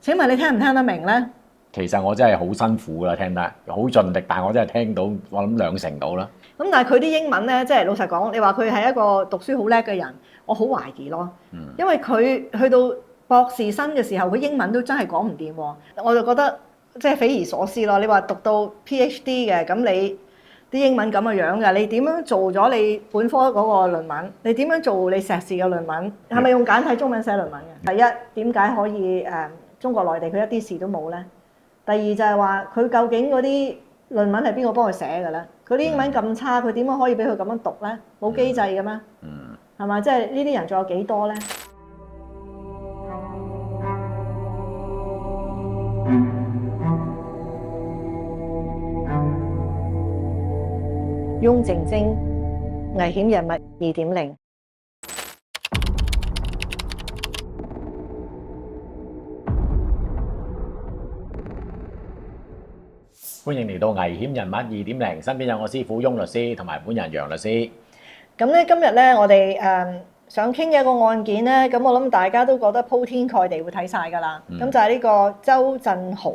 請問你聽唔聽得明咧？其實我真係好辛苦啦，聽得好盡力，但係我真係聽到，我諗2成到啦。咁但係佢啲英文咧，即係老實講，你話佢係一個讀書好叻嘅人，我好懷疑咯。因為佢去到博士生嘅時候，佢英文都真係講唔掂喎，我就覺得即係匪夷所思咯。你話讀到 PhD 嘅，咁你啲英文咁嘅樣嘅，你點樣做咗你本科嗰個論文？你點樣做你碩士嘅論文？係咪用簡體中文寫論文嘅？第一，點解可以中國內地佢一啲事都冇咧？第二就係話佢究竟嗰啲論文係邊個幫佢寫嘅咧？佢啲英文咁差，佢點樣可以俾佢咁樣讀咧？冇機制嘅咩？係嘛？即係呢啲人仲有幾多咧？翁靜晶，危險人物2.0。歡迎嚟到危險人物2.0，身邊有我師傅翁律師同埋本人楊律師。咁咧今日咧，我哋想傾嘅一個案件咧，咁我諗大家都覺得鋪天蓋地會睇晒㗎啦。咁就係呢個周振豪，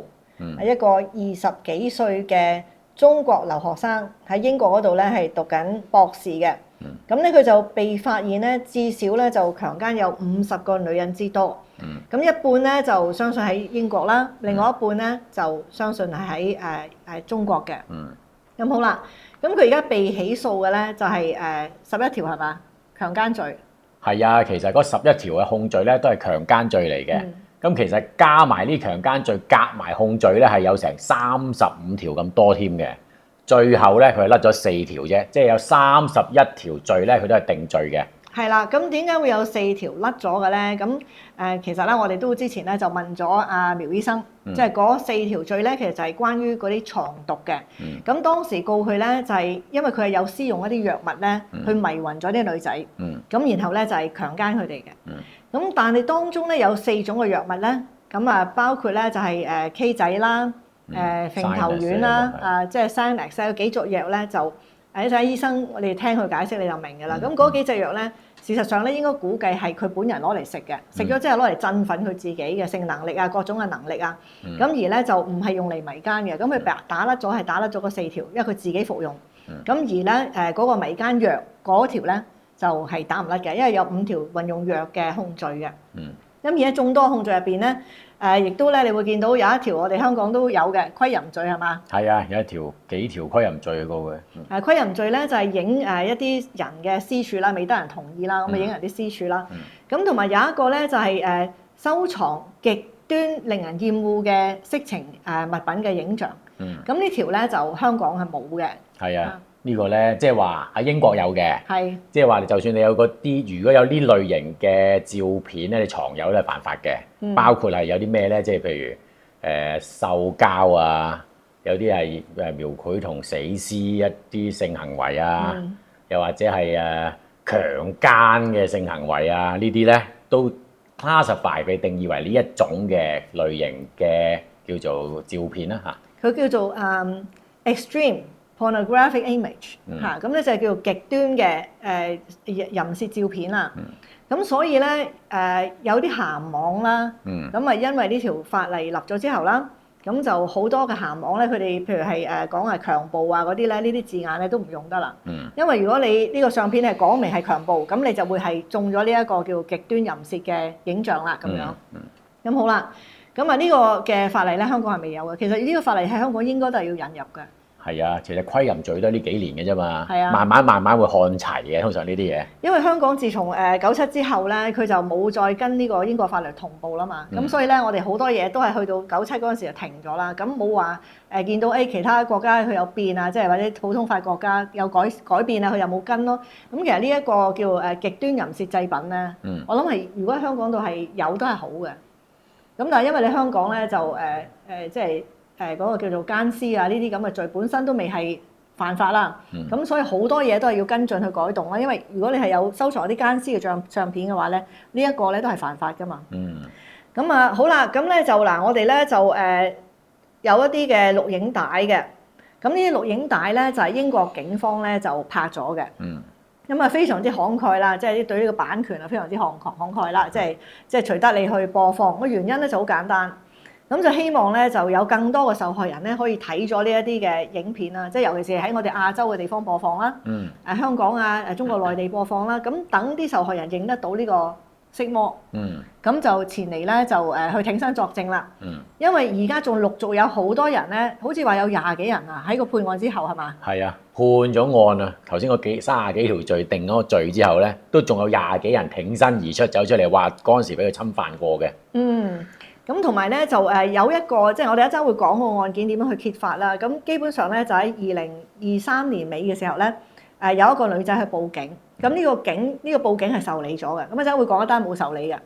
係一個20幾歲嘅中國留學生，喺英國嗰度咧係讀緊博士嘅。咁咧佢就被發現咧，至少咧就強姦有50個女人之多。咁一半咧就相信喺英國啦，另外一半咧就相信係喺中國嘅。咁好啦，咁佢而家被起訴嘅咧就係11條係嘛？強姦罪。係啊，其實嗰11條嘅控罪咧都係強姦罪嚟嘅。咁其實加埋呢強姦罪，夾埋控罪咧係有成35條咁多添嘅。最後咧佢係甩咗4條啫，即係有31條罪咧佢都係定罪嘅。係啦，咁點解會有4條甩咗嘅咧？咁其實咧，我哋都之前咧就問咗阿苗醫生，即係嗰4條罪咧，其實就係關於嗰啲藏毒嘅。咁當時告佢咧，就係因為佢係有施用一啲藥物咧，去迷暈咗啲女仔。咁然後咧就係強姦佢哋嘅。咁但係當中咧有4種嘅藥物咧，咁包括咧就係K 仔啦、揈頭丸啦、即係 Xanax 有幾種藥咧就一陣醫生你聽佢解釋你就明㗎啦。咁嗰幾隻藥咧。事實上咧，應該估計係佢本人攞嚟食嘅，食咗之後攞嚟振奮佢自己嘅性能力啊，各種嘅能力啊。咁而咧就唔係用嚟迷姦嘅，咁佢打甩咗係打甩咗嗰4條，因為佢自己服用。咁而咧嗰個迷姦藥嗰條咧就係打唔甩嘅，因為有5條運用藥嘅控罪嘅。咁而喺眾多控罪入邊咧，亦都咧你會見到有一條我哋香港都有嘅窺淫罪係嘛？係啊，有幾條窺淫罪嗰個嘅。窺淫罪咧就係影一啲人嘅私處啦，未得人同意啦，咁影人啲私處啦。咁同埋有一個咧就係收藏極端令人厭惡嘅色情物品嘅影像。咁呢條咧就香港係冇嘅。係啊。呢個咧，即係話喺英國有嘅，即係話就算你有嗰啲，如果有呢類型嘅照片咧，你藏有都係犯法嘅。包括係有啲咩咧，即係譬如獸交啊，有啲係描繪同死屍一啲性行為啊，又或者係強姦嘅性行為啊，呢啲咧都 classify 被定義為呢一種嘅類型嘅叫做照片啦嚇。佢叫做extreme pornographic image 嚇，咁咧就係叫做極端嘅淫褻照片啦。咁所以咧有啲鹹網啦，咁因為呢條法例立咗之後啦，咁就好多嘅鹹網咧，佢哋譬如係講係強暴啊嗰啲咧，呢啲字眼咧都唔用得啦。因為如果你呢個相片係講明係強暴，咁你就會係中咗呢一個叫極端淫褻嘅影像啦咁樣。咁好啦，咁呢個嘅法例咧香港係未有嘅。其實呢個法例喺香港應該都係要引入嘅。係啊，其實窺淫罪都係呢幾年嘅啫嘛，慢慢會看齊嘅，通常呢啲嘢。因為香港自從97之後咧，佢就冇再跟呢個英國法律同步啦嘛，咁所以咧我哋好多嘢都係去到97嗰陣時就停咗啦，咁冇話見到其他國家佢有變啊，即係或者普通法國家有改變啊，佢又冇跟咯。咁其實呢一個叫極端淫褻製品咧，我諗係如果喺香港度係有都係好嘅。咁但係因為你香港咧就即係。嗰個叫做奸屍啊，呢啲咁嘅罪本身都未係犯法啦，咁所以好多嘢都係要跟進去改動啦。因為如果你係有收藏啲奸屍嘅相片嘅話咧，呢一個咧都係犯法噶嘛。咁好啦，咁咧就嗱，我哋咧就有一啲嘅錄影帶嘅，咁呢啲錄影帶咧就係英國警方咧就拍咗嘅。咁非常之慷慨啦，即係啲對呢個版權啊非常之慷慨啦，即係隨得你去播放。個原因咧就好簡單。咁就希望咧就有更多嘅受害人咧可以睇咗呢一啲嘅影片啦，即係尤其是喺我哋亞洲嘅地方播放啦，香港啊中國內地播放啦，咁等啲受害人認得到呢個色魔，咁就前嚟咧就去挺身作證啦。因為而家仲陸續有好多人咧，好似話有20幾人啊喺個判案之後係嘛？係啊，判咗案啊，頭先個30幾條罪定咗個罪之後咧，都仲有20幾人挺身而出走出嚟話嗰陣時俾佢侵犯過嘅。咁同埋咧就有一個即係我哋一陣會講個案件點樣去揭發啦。咁基本上咧就喺2023年尾嘅時候咧，有一個女仔去報警。咁呢個報警係受理咗嘅。咁一陣會講一單冇受理嘅。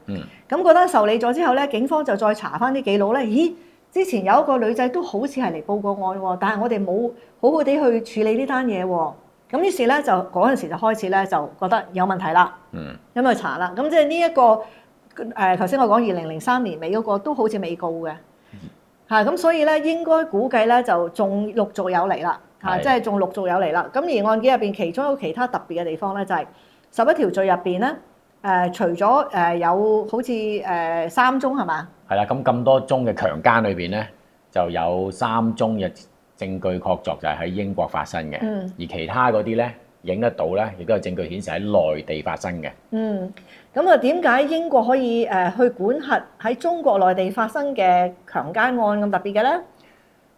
咁嗰單受理咗之後咧，警方就再查翻啲記錄咧，咦？之前有一個女仔都好似係嚟報過案喎，但係我哋冇好好地去處理呢單嘢喎。咁於是咧就嗰陣時就開始咧就覺得有問題啦。咁去查啦。咁即係呢一個。頭先我講2003年尾嗰個都好似未告嘅，咁所以咧應該估計咧就仲陸續有嚟啦，即係仲陸續有嚟啦。咁而案件入邊其中有其他特別嘅地方咧，就係11條罪入邊咧，除咗有好似3宗係嘛？係啦，咁多宗嘅強姦裏邊咧，就有3宗嘅證據確鑿就係喺英國發生嘅，而其他嗰啲咧影得到咧，亦都有證據顯示喺內地發生嘅。咁啊，點解英國可以去管轄喺中國內地發生嘅強姦案咁特別嘅咧？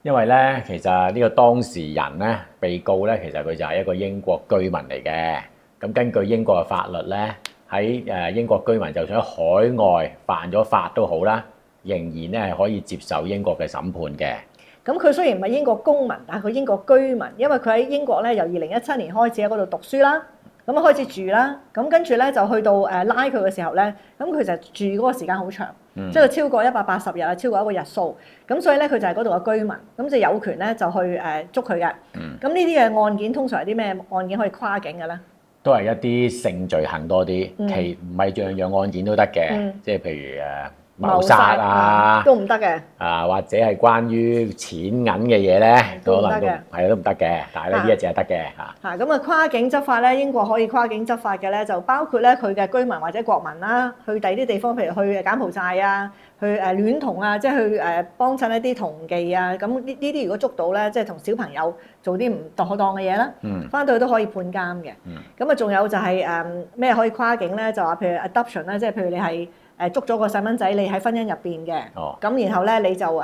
因為咧，其實呢個當事人咧，被告咧，其實佢就係一個英國居民嚟嘅。咁根據英國嘅法律咧，喺英國居民就算喺海外犯咗法都好啦，仍然咧係可以接受英國嘅審判嘅。咁佢雖然唔係英國公民，但係佢英國居民，因為佢喺英國咧由2017年開始喺嗰度讀書啦。咁開始住啦，咁跟住咧就去到拉佢嘅時候咧，咁佢就住嗰個時間好長，即係超過180日啊，超過一個日數，咁所以咧佢就係嗰度嘅居民，咁就有權咧就去捉佢嘅。咁呢啲嘅案件通常係啲咩案件可以跨境嘅咧？都係一啲性罪行多啲，其唔係樣樣案件都得嘅，即係譬如謀殺啊，都唔得嘅。或者係關於錢銀嘅嘢咧，都可能都唔得嘅。但係咧呢一隻係得嘅嚇。咁跨境執法咧，英國可以跨境執法嘅咧，就包括咧佢嘅居民或者國民啦，去第啲地方，譬如去柬埔寨啊，去戀童啊，即係去幫襯一啲童妓啊。咁呢啲如果捉到咧，即係同小朋友做啲唔妥當嘅嘢啦，翻到去都可以判監嘅。咁啊，仲有就係咩可以跨境咧？就話譬如 adoption 啦，即係譬如你係。捉咗個細蚊仔，你喺婚姻入邊嘅，咁然後咧你就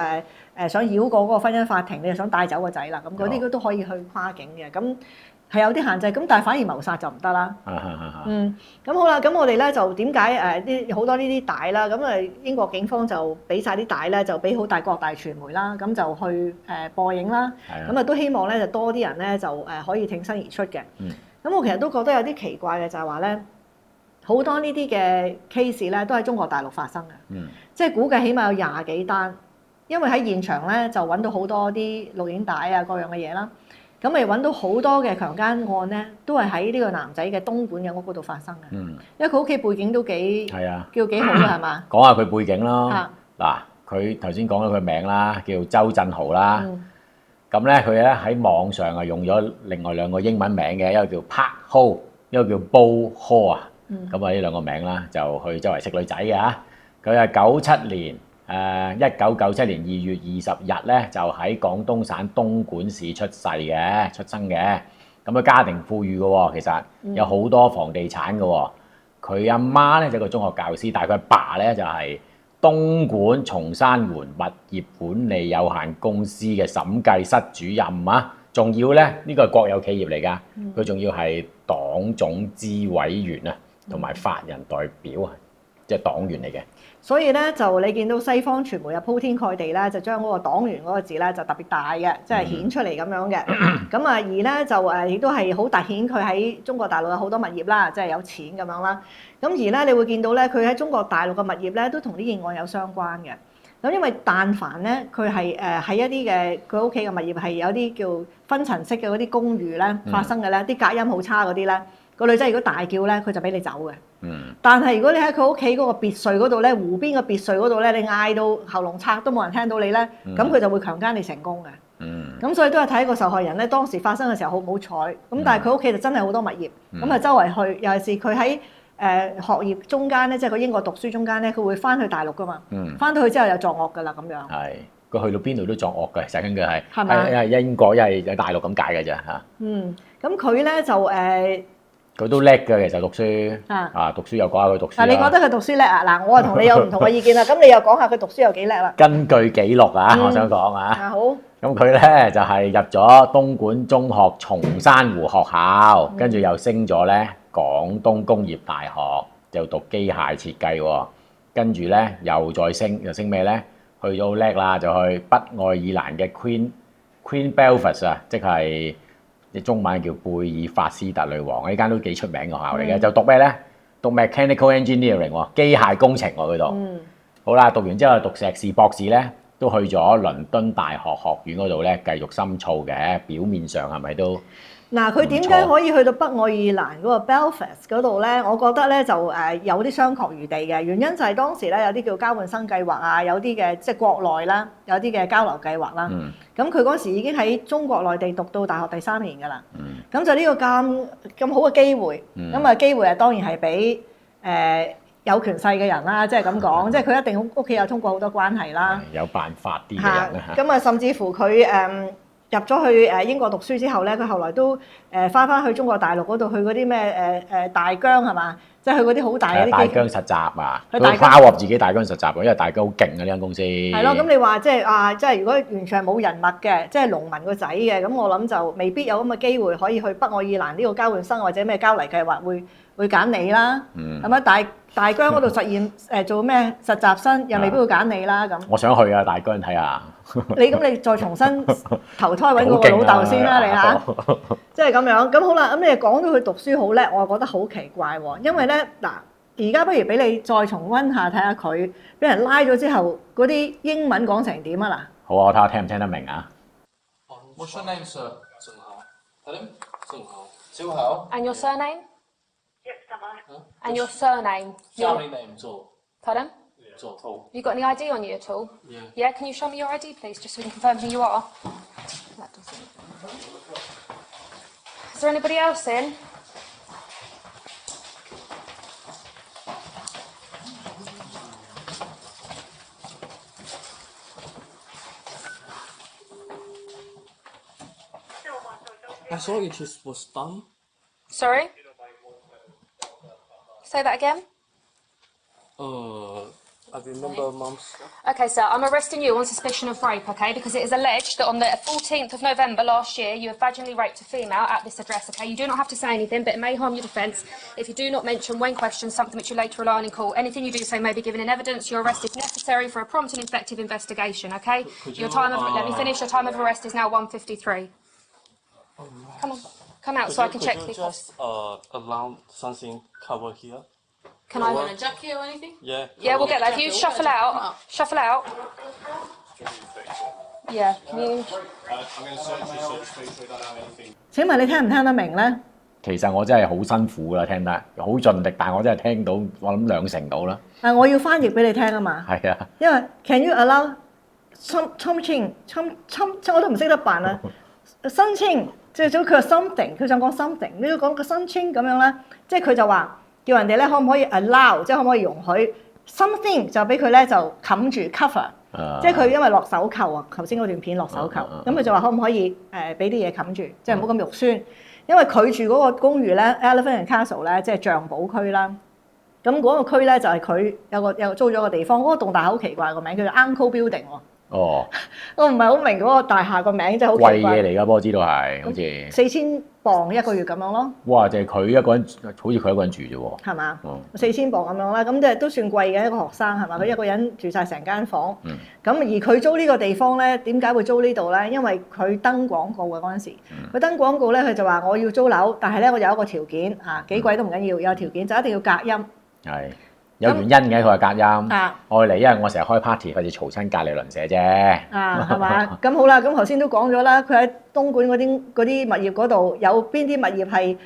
想繞過嗰個婚姻法庭，你就想帶走個仔啦，咁嗰啲都可以去跨境嘅，咁係有啲限制，咁但係反而謀殺就唔得啦。咁好啦，咁我哋咧就點解啲好多呢啲帶啦？咁英國警方就俾晒啲帶咧，就俾好大各大傳媒啦，咁就去播映啦。咁都希望咧就多啲人咧就可以挺身而出嘅。咁我其實都覺得有啲奇怪嘅就係話咧。好多呢啲嘅 case 咧，都喺中國大陸發生嘅，即係估計起碼有20幾單，因為喺現場咧就揾到好多啲錄影帶啊各樣嘅嘢啦，咁咪揾到好多嘅強姦案咧，都係喺呢個男仔嘅東莞嘅屋嗰度發生嘅，因為佢屋企背景都叫幾好嘅係嘛？講下佢背景咯，嗱，佢頭先講咗佢名啦，叫周振豪啦，咁咧佢咧喺網上啊用咗另外2個英文名嘅，一個叫 Park Ho， 一個叫 Bo Ho 啊。咁啊呢2個名啦，就去周圍識女仔嘅嚇。佢係1997年2月20日咧，就喺廣東省東莞市出生嘅。咁佢家庭富裕嘅喎，其實有好多房地產嘅喎。佢阿媽咧就係個中學教師，但係佢阿爸咧就係東莞松山園物業管理有限公司嘅審計室主任啊。仲要咧呢個係國有企業嚟㗎，佢仲要係黨總支委員啊。同埋法人代表啊，即係黨員嚟嘅。所以咧就你見到西方傳媒啊鋪天蓋地咧，就將嗰個黨員嗰個字咧就特別大嘅，即係顯出嚟咁樣嘅。咁而咧就亦都係好突顯佢喺中國大陸有好多物業啦，即係有錢咁樣啦。咁而咧你會見到咧佢喺中國大陸嘅物業咧都同呢件案有相關嘅。咁因為但凡咧佢係喺一啲嘅佢屋企嘅物業係有啲叫分層式嘅嗰啲公寓咧發生嘅咧，啲隔音好差嗰啲咧。個女仔如果大叫咧，佢就俾你走嘅。但係如果你喺佢屋企嗰個別墅嗰度咧，湖邊個別墅嗰度咧，你嗌到喉嚨拆都冇人聽到你咧，咁佢就會強姦你成功嘅。咁所以都係睇個受害人咧，當時發生嘅時候好唔好彩。咁但係佢屋企就真係好多物業，咁啊周圍去，尤其是佢喺學業中間咧，即係佢英國讀書中間咧，佢會翻去大陸噶嘛。翻到去之後又作惡噶啦咁樣。係，佢去到邊度都作惡嘅，其實根據係。係咪？因為英國，因為喺大陸咁解嘅啫嚇。咁佢咧就佢都叻嘅，其實讀書。讀書又講下佢讀書。你覺得佢讀書叻啊？嗱，我同你有唔同嘅意見啦。咁你又講下佢讀書有幾叻啦？根據記錄我想講啊。好。咁佢咧就係入咗東莞中學松山湖學校，跟住又升咗咧廣東工業大學，就讀機械設計喎。跟住咧又再升，又升咩咧？去到叻啦，就去北愛爾蘭嘅 Queen Belfast 啊，即係中文叫貝爾法斯特女王，呢間都幾出名嘅學校嚟嘅。就讀咩咧？讀 Mechanical Engineering 喎，機械工程喎嗰度。好啦，讀完之後讀碩士、博士咧。都去咗倫敦大學學院嗰度咧，繼續深造嘅。表面上係咪都？嗱，佢點解可以去到北愛爾蘭嗰個 Belfast 嗰度咧？我覺得咧就有啲商榷餘地嘅。原因就係當時咧有啲叫交換生計劃啊，有啲嘅即係國內啦，有啲嘅交流計劃啦。咁佢嗰時已經喺中國內地讀到大學第3年㗎啦。咁就呢個咁好嘅機會，咁機會當然係俾有權勢嘅人啦，即係咁講，即係佢一定屋企有通過好多關係啦，有辦法啲嘅人啦。咁甚至乎佢入咗去英國讀書之後咧，佢後來都翻去中國大陸嗰度去嗰啲咩大疆係嘛，即係去嗰啲好大嗰啲大疆實習啊，佢拋入自己大疆實習，因為大疆好勁啊呢間公司。係咯，咁你話即係如果完全係冇人脈嘅，即係農民個仔嘅，咁我諗就未必有咁嘅機會可以去北愛爾蘭呢個交換生或者咩交嚟計劃會揀你啦，係咪？大疆嗰度實驗做咩實習生，又未必會揀你啦咁。我想去啊，大疆睇下。你再重新投胎揾個老豆先啦，你嚇，即係咁樣。咁好啦，咁你講到佢讀書好叻，我覺得好奇怪喎。因為咧嗱，而家不如俾你再重溫下睇下佢俾人拉咗之後嗰啲英文講成點啊嗱。好啊，我睇下聽唔聽得明啊。What's your name, sir? 鄭豪。Pardon? 鄭豪。小豪。And your surname? And your surname? Family name, Zhou. Pardon? Zhou. Have you got any ID on you at all? Yeah. Yeah, can you show me your ID, please, just so we can confirm who you are? That doesn't. Is there anybody else in? I thought it was done. Sorry? Say that again? I remember Mum's. Okay, sir, I'm arresting you on suspicion of rape, okay? Because it is alleged that on the 14th of November last year, you have vaginally raped a female at this address, okay? You do not have to say anything, but it may harm your defence if you do not mention, when questioned, something which you later rely on in court. Anything you do say may be given in evidence. Your arrest is necessary for a prompt and effective investigation, okay? Your time of... Let me finish. Your time of arrest is now 1:53. Come on. Come out so I can check the... Could you just allow something cover here? Can I... Want a jacket or anything? Yeah. Yeah, we'll get that. If you shuffle out. Shuffle out. Yeah, can you... 請問你聽唔聽得明咧？其實我真係好辛苦㗎，聽得好盡力，但係我真係聽到，我諗2成到啦。但我要翻譯俾你聽啊嘛。係啊。因為 Can you allow something 我都唔識得辦啦。申請即係佢話 something， 佢想講 something， 你要講個申請咁樣咧，即係佢就話叫人哋咧可唔可以 allow， 即係可唔可以容許 something 就俾佢咧就冚住 cover，即係佢因為落手扣啊，頭先嗰段片落手扣，咁佢就話可唔可以俾啲嘢冚住，即係唔好咁肉酸，因為佢住嗰個公寓咧 Elephant and Castle 咧，即係象堡區啦。咁嗰個區咧就係佢有租咗個地方，嗰個棟大好奇怪個名，叫做 Uncle Building 喎。哦，我唔係好明嗰個大廈個名，真係好奇怪。貴嘢嚟㗎，不過我知道係好似4000磅一個月咁樣咯。哇！就係佢一個人，好似佢一個人住啫喎。係嘛？4000磅咁樣啦，咁即係都算貴嘅一個學生係嘛？佢一個人住晒成間房。咁而佢租呢個地方咧，點解會租呢度咧？因為佢登廣告嘅嗰陣時，佢登廣告咧，佢就話我要租樓，但係咧我有一個條件啊，幾貴都唔緊要，有條件就一定要隔音。係。有原因嘅，佢話隔音，愛嚟，因為我成日開 party，費事嘈親隔離鄰舍啫。係嘛？咁好啦，咁頭先都講咗啦，佢喺東莞嗰啲物業嗰度，有邊啲物業係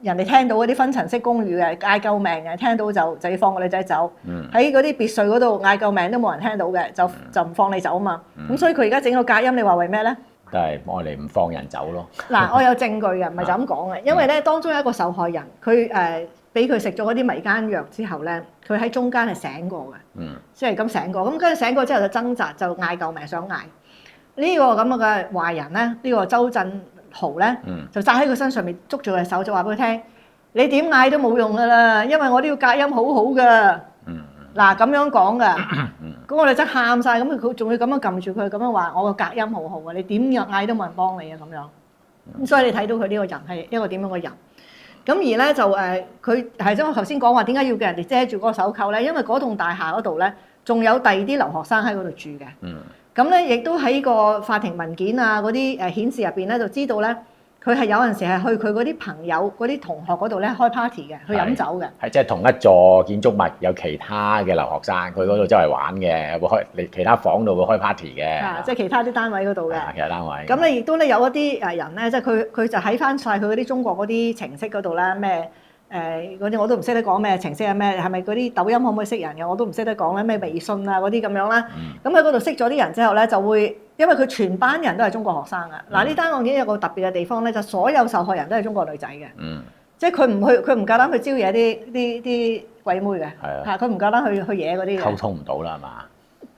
人哋聽到嗰啲分層式公寓嘅嗌救命嘅，聽到就要放個女仔走。喺嗰啲別墅嗰度嗌救命都冇人聽到嘅，就唔放你走啊嘛。咁所以佢而家整個隔音，你話為咩咧？都係愛嚟唔放人走咯。嗱，我有證據嘅，唔係就咁講嘅，因為咧當中有一個受害人，佢俾佢食咗嗰啲迷姦藥之後咧，佢喺中間係醒過嘅，即係咁醒過。咁跟住醒過之後就掙扎，就嗌救命，想嗌呢個咁嘅壞人咧，呢個周振豪咧，就揸喺佢身上面捉住佢手，就話俾佢聽：你點嗌都冇用噶啦，因為我呢個隔音好好噶。嗱咁樣講噶，咁我哋真係喊晒，咁佢仲要咁樣撳住佢，咁樣話我個隔音好好啊，你點樣嗌都冇人幫你啊咁樣。咁所以你睇到佢呢個人係一個點樣嘅人。咁而咧就佢係即係我頭先講話點解要叫人哋遮住嗰個手扣咧？因為嗰棟大廈嗰度咧，仲有第二啲留學生喺嗰度住嘅。咁咧亦都喺個法庭文件啊嗰啲顯示入邊咧，就知道咧佢係有陣時係去佢嗰啲朋友、嗰啲同學嗰度咧開 party 嘅，去飲酒嘅。係即係同一座建築物有其他嘅留學生，佢嗰度周圍玩嘅，會開其他房度會開 party 嘅。即係其他啲單位嗰度嘅。其他單位。咁咧亦都咧有一啲人咧，即係佢就喺翻晒佢嗰啲中國嗰啲程式嗰度啦，咩嗰啲我都唔識得講咩程式啊，咩係咪嗰啲抖音可唔可以識人嘅？我都唔識得講咧，咩微信啊嗰啲咁樣啦。咁喺嗰度識咗啲人之後咧，就會因為佢全班人都係中國學生啊。嗱呢單案件有個特別嘅地方咧，就所有受害人都係中國女仔嘅。即係佢唔夠膽去招惹啲鬼妹嘅。佢唔夠膽去惹嗰啲嘅。溝通唔到啦係嘛？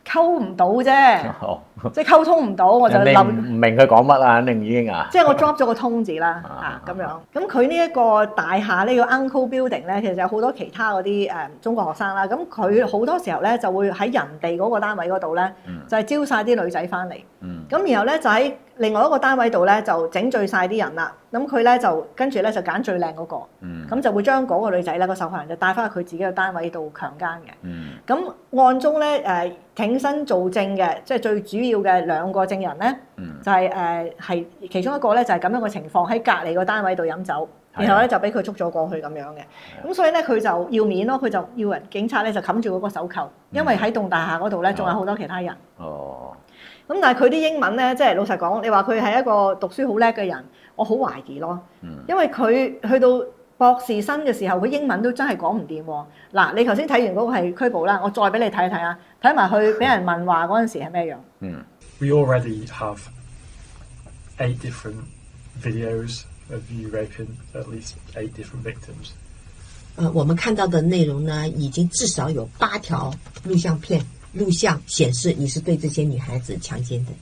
溝唔到啫，即係溝通唔到，我就諗唔明佢講乜啊，肯定已經啊。即係我 drop 咗個通字啦，咁樣。咁佢呢一個大廈呢個 Uncle Building 咧，其實有好多其他嗰啲中國學生啦。咁佢好多時候咧就會喺人哋嗰個單位嗰度咧，就係招晒啲女仔翻嚟。咁然後咧就喺另外一個單位度咧就整醉晒啲人啦。咁佢咧就跟住咧就揀最靚嗰個，咁就會將嗰個女仔咧個受害人就帶翻去佢自己嘅單位度強姦嘅。咁案中咧挺身做證嘅，即係最主要嘅兩個證人咧，就係其中一個咧就係咁樣嘅情況喺隔離個單位度飲酒，然後咧就俾佢捉咗過去咁樣嘅。咁所以咧佢就要面咯，佢就要人警察咧就冚住嗰個手扣，因為喺棟大廈嗰度咧仲有好多其他人。咁但係佢啲英文咧，即係老實講，你話佢係一個讀書好叻嘅人，我好懷疑咯。因為佢去到博士生嘅時候，佢英文都真係講唔掂喎。嗱，你頭先睇完嗰個係拘捕啦，我再俾你睇睇啊，睇埋佢俾人問話嗰陣時係咩樣。We already have 8 different videos of you raping at least 8 different victims. 我們看到的內容呢，已經至少有8條錄像片。錄像顯示你是對這些女孩子強姦的。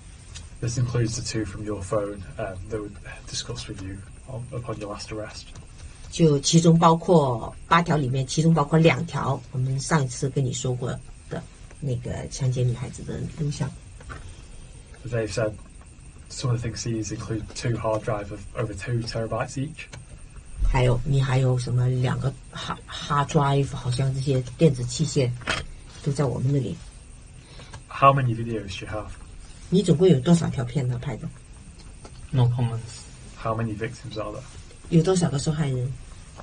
This includes the 2 from your phone that were discussed with you upon your last arrest. 就其中包括8條裡面，其中包括2條我們上一次跟你說過的那個強姦女孩子的錄像。They've said some of the things seized include 2 hard drives of over 2 terabytes each. 還有什麼2個 hard drive， 好像這些電子器械都在我們那裡。How many videos do you have? 你總共有多少條片呢拍的 ？No comments. How many victims are there? 有多少個受害人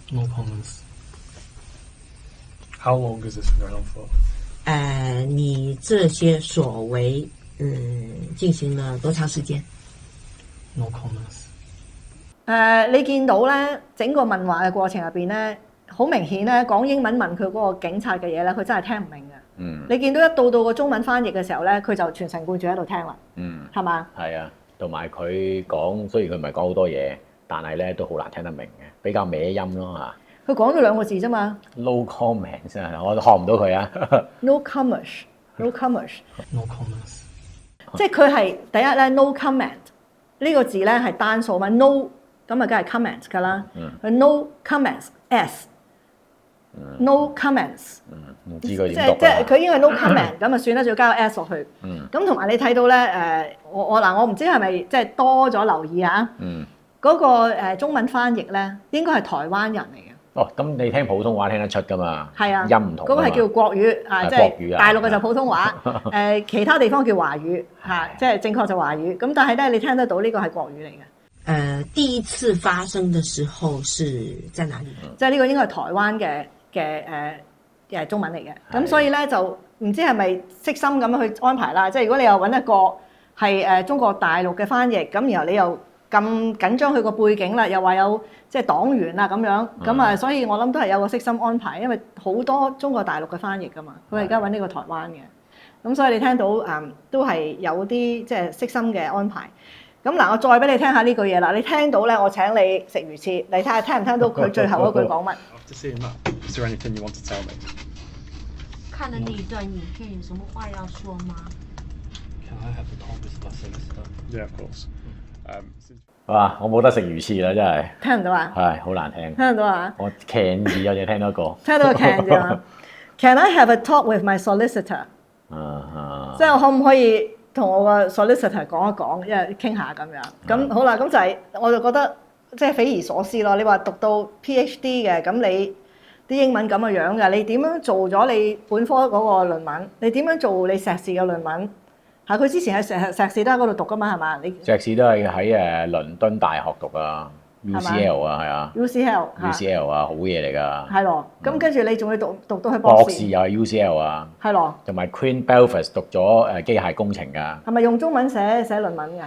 ？No comments. How long has this been going on for? 你這些所為進行了多長時間 ？No comments. 你見到咧整個問話嘅過程入邊咧，好明顯咧講英文問佢嗰個警察嘅嘢咧，佢真係聽唔明嘅。你見到一到個中文翻譯嘅時候咧，佢就全神貫注喺度聽啦。係嘛？係啊，同埋佢講，雖然佢唔係講好多嘢，但係咧都好難聽得明嘅，比較歪音咯嚇。佢講咗2個字啫嘛。No comments 啊，我學唔到佢啊。No comments. No comments. No comments. 即係佢係第一咧 no comment 呢個字咧係單數嘛 no 咁啊梗係 comment 㗎啦。佢 no comments s no comments。唔知佢點讀即係佢應該係 no comment 咁啊算啦，仲要加個 s 落去。咁同埋你睇到咧我唔知係咪即係多咗留意啊？嗰個中文翻譯咧應該係台灣人嚟嘅。咁你聽普通話聽得出㗎嘛？係啊，音唔同。嗰個係叫國語啊，即係大陸嘅就普通話，其他地方叫華語嚇，即係正確就華語。咁但係咧，你聽得到呢個係國語嚟嘅。第一次發生的時候是在哪裡？即係呢個應該係台灣嘅中文嚟嘅。咁所以咧就唔知係咪悉心咁樣去安排啦。即係如果你又揾一個係中國大陸嘅翻譯，咁然後你又咁緊張佢個背景啦，又話有即係黨員啦咁樣，咁啊，所以我諗都係有個悉心安排，因為好多中國大陸嘅翻譯噶嘛，佢而家揾呢個台灣嘅，咁所以你聽到都係有啲即係悉心嘅安排。咁嗱，我再俾你聽下呢句嘢啦，你聽到咧，我請你食魚翅，你睇下聽唔聽到佢最後嗰句講乜？ After seeing that, is there anything you want to tell me? 看了那一段影片，有什么话要说吗 Can I have a talk with my solicitor? Yeah, of course. 哇！我冇得食魚翅啦，真係。聽唔到啊？係好難聽。聽得到啊？我 can 字我淨係聽到一個。聽到個 can 啫嘛。Can I have a talk with my solicitor？即係我可唔可以同我個 solicitor 講一講，因為傾下咁樣。咁好啦，咁就係我就覺得即係匪夷所思咯。你話讀到 PhD 嘅，咁你啲英文咁嘅樣嘅，你點樣做咗你本科嗰個論文？你點樣做你碩士嘅論文？係佢之前喺碩士都喺嗰度讀噶嘛，係嘛？你碩士都係喺倫敦大學讀啊 ，UCL 啊，係啊 ，UCL 啊，好嘢嚟㗎。係咯，咁跟住你仲要讀到去博士。博士又係 UCL 啊。係咯。同埋 Queen Belfast 讀咗機械工程㗎。係咪用中文寫論文㗎？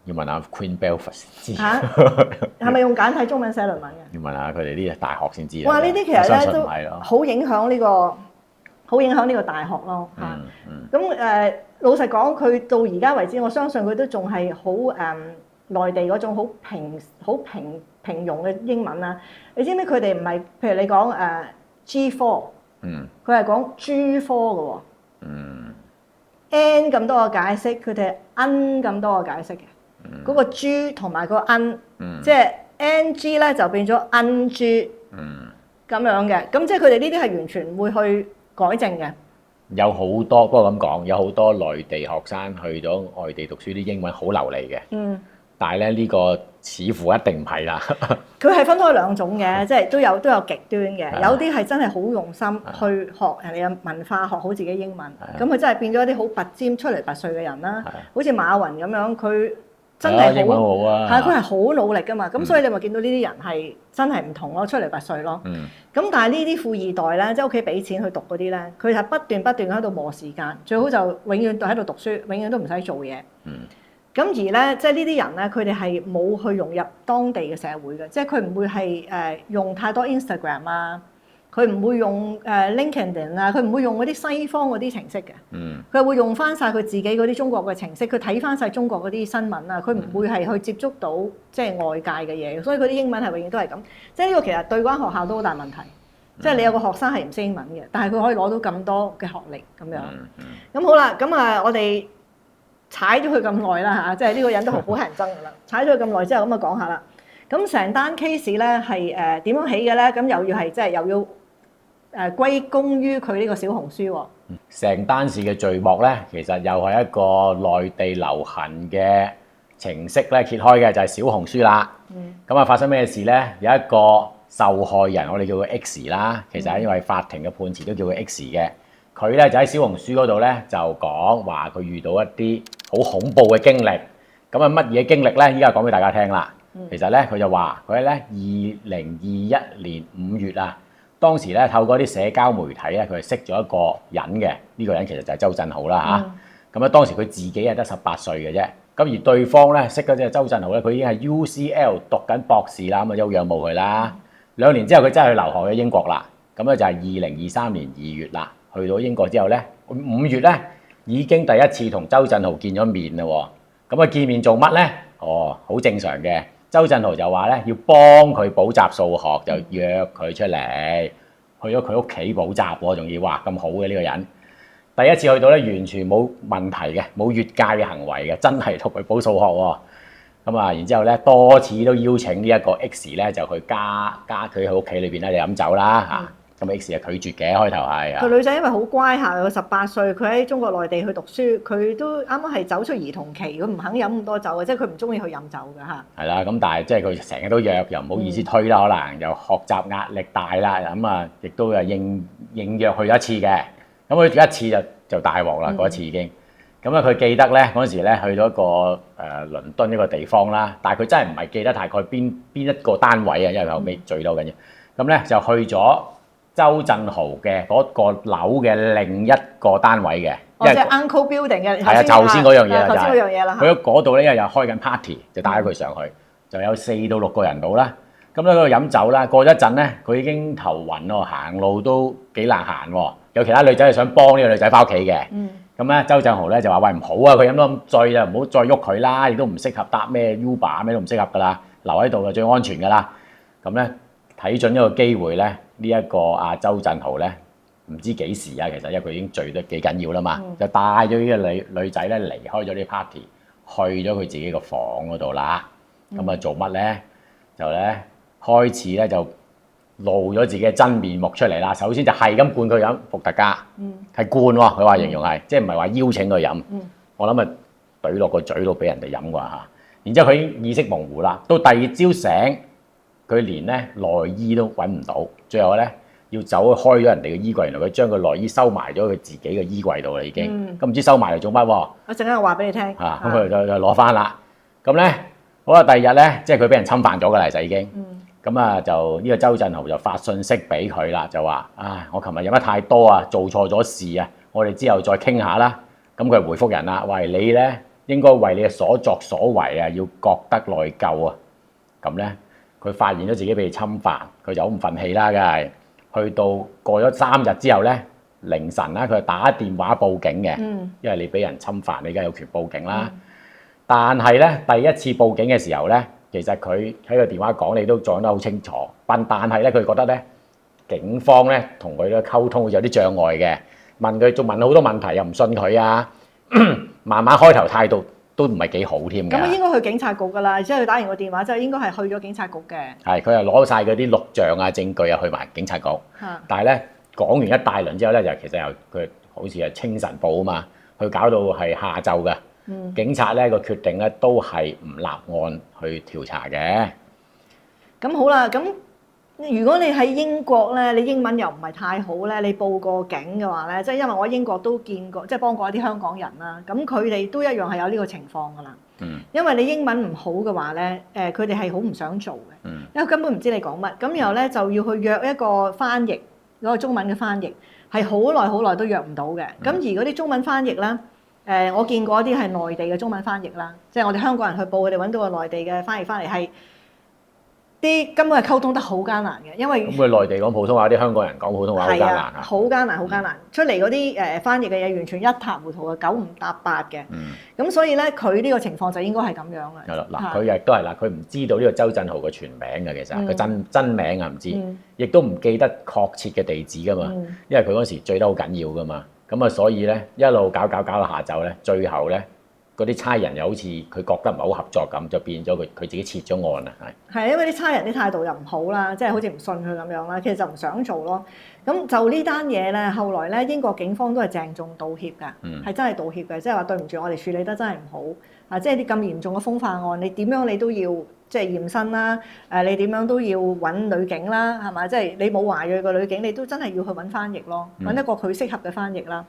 要問下 Queen Belfast 先知。嚇？係咪用簡體中文寫論文嘅？要問下佢哋啲大學先知。哇！呢啲其實咧都好影響呢個。好影響呢個大學咯嚇，咁老實講，佢到而家為止，我相信佢都仲係好內地嗰種好平庸嘅英文啦。你知唔知佢哋唔係？譬如你講G 科，佢係講豬科嘅喎，N 咁多個解釋，佢哋係 N 咁多個解釋嘅。嗰個豬同埋個 N，即係 NG 咧就變咗 NG，咁樣嘅。咁即係佢哋呢啲係完全唔會去改正嘅。有好多，不過咁講，有好多內地學生去咗外地讀書，啲英文好流利嘅。但係咧呢個似乎一定唔係啦。佢係分開兩種嘅，即係都有極端嘅。有啲係真係好用心去學人哋嘅文化，學好自己英文。咁佢真係變咗一啲好拔尖出嚟拔萃嘅人啦。好似馬雲咁樣，佢真係英文好啊。係佢係好努力㗎嘛。咁所以你咪見到呢啲人係真係唔同咯，出嚟拔萃咯。咁但係呢啲富二代咧，即係屋企俾錢去讀嗰啲咧，佢係不斷喺度磨時間，最好就永遠都喺度讀書，永遠都唔使做嘢。咁而咧，即係呢啲人咧，佢哋係冇去融入當地嘅社會嘅，即係佢唔會係用太多 Instagram 啊，佢唔會用LinkedIn 啊，佢唔會用嗰啲西方嗰啲程式嘅。佢會用翻晒佢自己嗰啲中國嘅程式，佢睇翻晒中國嗰啲新聞啊，佢唔會係去接觸到即係外界嘅嘢，所以佢啲英文係永遠都係咁。即係呢個其實對嗰間學校都好大問題。即係你有個學生係唔識英文嘅，但係佢可以攞到咁多嘅學歷咁樣。咁好啦，咁我哋踩咗佢咁耐啦嚇，即係呢個人都好乞人憎噶啦。踩咗佢咁耐之後，咁講下啦。咁成單 case 咧係點樣起嘅咧？咁又要係即係又要歸功於佢呢個小紅書喎。成單事嘅序幕咧，其實又係一個內地流行嘅程式咧揭開嘅，就係小紅書啦。咁啊發生咩事咧？有一個受害人，我哋叫佢 X 啦，其實係因為法庭嘅判詞都叫佢 X 嘅。佢咧就喺小紅書嗰度咧就講話佢遇到一啲好恐怖嘅經歷。咁啊乜嘢經歷咧？依家講俾大家聽啦。其實咧佢就話佢喺咧2021年5月啊，當時咧透過啲社交媒體咧，佢係識咗一個人嘅。呢個人其實就係周振豪啦嚇。咁啊當時佢自己係得18歲嘅啫。咁而對方咧識嗰隻周振豪咧，佢已經係 UCL 讀緊博士啦，咁啊有仰慕佢啦。2年之後佢真係去留學喺英國啦。咁咧就係2023年2月啦。去到英國之後咧，5月咧已經第一次同周振豪見咗面啦喎。咁啊見面做乜咧？好正常嘅。周振豪就話咧要幫佢補習數學，就約佢出嚟，去咗佢屋企補習喎，仲要話咁好嘅呢個人。第一次去到咧完全冇問題嘅，冇越界嘅行為嘅，真係同佢補數學喎。咁啊，然之後咧多次都邀請呢一個 X 咧就去加佢喺屋企裏邊咧就飲酒啦嚇。咁 X 就拒絕嘅，開頭係。個女仔因為好乖下，佢18歲，佢喺中國內地去讀書，佢都啱啱係走出兒童期，佢唔肯飲咁多酒嘅，即係佢唔中意去飲酒嘅嚇。係啦，咁但係即係佢成日都約，又唔好意思推啦，可能又學習壓力大啦，咁啊，亦都係應約去一次嘅。咁佢一次就大鑊啦，嗰一次已經。咁啊，佢記得咧嗰陣時咧去到一個倫敦一個地方啦，但係佢真係唔係記得大概邊一個單位啊，因為後尾醉到緊要。咁咧就去咗周振豪嘅嗰個樓嘅另一個單位嘅，即係 Uncle Building 嘅。係啊，頭先嗰樣嘢頭先嗰樣嘢啦。佢喺嗰度咧，因為又開緊 party，就帶咗佢上去，就有4到6個人到啦。咁咧嗰度飲酒啦，過咗一陣咧，佢已經頭暈咯，行路都幾難行喎。有其他女仔係想幫呢個女仔翻屋企嘅。咁咧，周振豪咧就話：喂，唔好啊！佢飲到咁醉啊，唔好再喐佢啦，亦都唔適合搭咩 Uber 咩都唔適合噶啦，留喺度就最安全噶啦。咁咧。睇準一個機會咧，呢一個阿周振豪咧，唔知幾時啊，其實因為佢已經醉得幾緊要啦嘛，就帶咗呢個女仔咧離開咗啲 party，去咗佢自己個房嗰度啦。咁啊做乜咧？就咧開始咧就露咗自己嘅真面目出嚟啦。首先就係咁灌佢飲伏特加，係灌喎，佢話形容係，即係唔係話邀請佢飲。我諗啊，懟落個嘴度俾人哋飲啩嚇。然之後佢已經意識模糊啦，到第二朝醒，佢連咧內衣都揾唔到，最後咧要走開咗人哋嘅衣櫃，原來佢將個內衣收埋咗佢自己嘅衣櫃度啦已經。咁唔知收埋嚟做乜喎？我陣間話俾你聽。咁佢就攞翻啦。咁咧好啦，第二日咧，即係佢俾人侵犯咗㗎啦，其實已經。咁啊就呢個周振豪就發信息俾佢啦，就話：唉，我琴日飲得太多啊，做錯咗事啊，我哋之後再傾下啦。咁佢回覆人啦，喂，你咧應該為你嘅所作所為啊，要覺得內疚啊。咁咧，佢發現咗自己被侵犯，佢就好唔憤氣啦，梗係。去到過咗3日之後咧，凌晨啦，佢就打電話報警嘅，因為你俾人侵犯，你梗係有權報警啦。但係咧，第一次報警嘅時候咧，其實佢喺個電話講，你都講得好清楚。但係咧，佢覺得咧，警方咧同佢嘅溝通有啲障礙嘅，問佢仲問好多問題，又唔信佢啊。慢慢開頭態度都唔係幾好添嘅。咁應該去警察局㗎啦，之後佢打完個電話之後，應該係去咗警察局嘅。係，佢又攞晒嗰啲錄像啊、證據啊去埋警察局。但係咧講完一大輪之後咧，就其實又佢好似係清晨報啊嘛，佢搞到係下晝嘅。警察咧個決定咧都係唔立案去調查嘅。咁好啦，咁如果你喺英國咧，你英文又唔係太好咧，你報過警嘅話咧，即係因為我英國都見過，即係幫過一啲香港人啦，咁佢哋都一樣係有呢個情況㗎啦。因為你英文唔好嘅話咧，佢哋係好唔想做嘅，因為根本唔知你講乜。咁然後咧就要去約一個翻譯，嗰個中文嘅翻譯係好耐都約唔到嘅。咁而嗰啲中文翻譯咧。我見過一啲係內地嘅中文翻譯啦，即係我哋香港人去報，佢哋揾到個內地嘅翻譯翻嚟，係啲根本係溝通得好艱難嘅，因為咁佢內地講普通話，啲香港人講普通話好艱難啊！好艱難，出嚟嗰啲翻譯嘅嘢完全一塌糊塗嘅，9唔搭8嘅。咁所以咧，佢呢個情況就應該係咁樣啦。係啦，嗱，佢亦都係啦，佢唔知道呢個周振豪嘅全名嘅，其實佢真名啊唔知，亦都唔記得確切嘅地址噶嘛，因為佢嗰時醉得好緊要噶嘛。咁啊，所以咧一路搞到下晝咧，最後咧嗰啲差人又好似佢覺得唔係好合作咁，就變咗佢自己撤咗案啦，係因為啲差人啲態度又唔好啦，即係好似唔信佢咁樣啦，其實就唔想做咯。咁就呢單嘢咧，後來咧英國警方都係鄭重道歉㗎，係真係道歉嘅，即係話對唔住，我哋處理得真係唔好啊！即係啲咁嚴重嘅風化案，你點樣你都要即係驗身啦，你點樣都要揾女警啦，係咪？即係你冇華裔個女警，你都真係要去揾翻譯咯，揾一個佢適合嘅翻譯啦。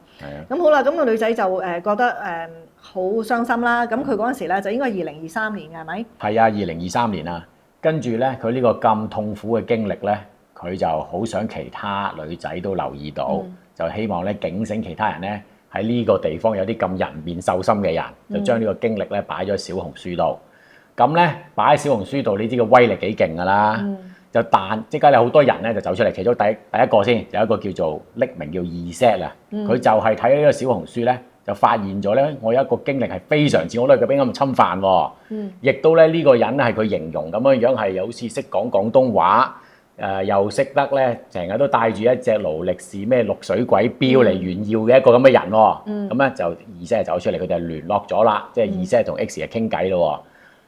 咁好啦，咁個女仔就覺得好傷心啦。咁佢嗰陣時咧就應該係2023年嘅，係咪？係啊，2023年啊。跟住咧，佢呢個咁痛苦嘅經歷咧，佢就好想其他女仔都留意到，就希望咧警醒其他人咧喺呢個地方有啲咁人面獸心嘅人，就將呢個經歷咧擺咗小紅書度。咁咧擺喺小紅書度，你知個威力幾勁㗎啦！就即刻有好多人咧就走出嚟，其中第一個先有一個叫做匿名叫2set啊，佢就係睇呢個小紅書咧。就發現咗咧，我有一個經歷係非常似我女嘅俾咁侵犯喎，亦都咧呢個人係佢形容咁樣係好似識講廣東話，又識得咧成日都帶住一隻勞力士咩綠水鬼錶嚟炫耀嘅一個咁嘅人喎，咁咧就2set走出嚟，佢哋聯絡咗啦，即係2set同 X 係傾偈咯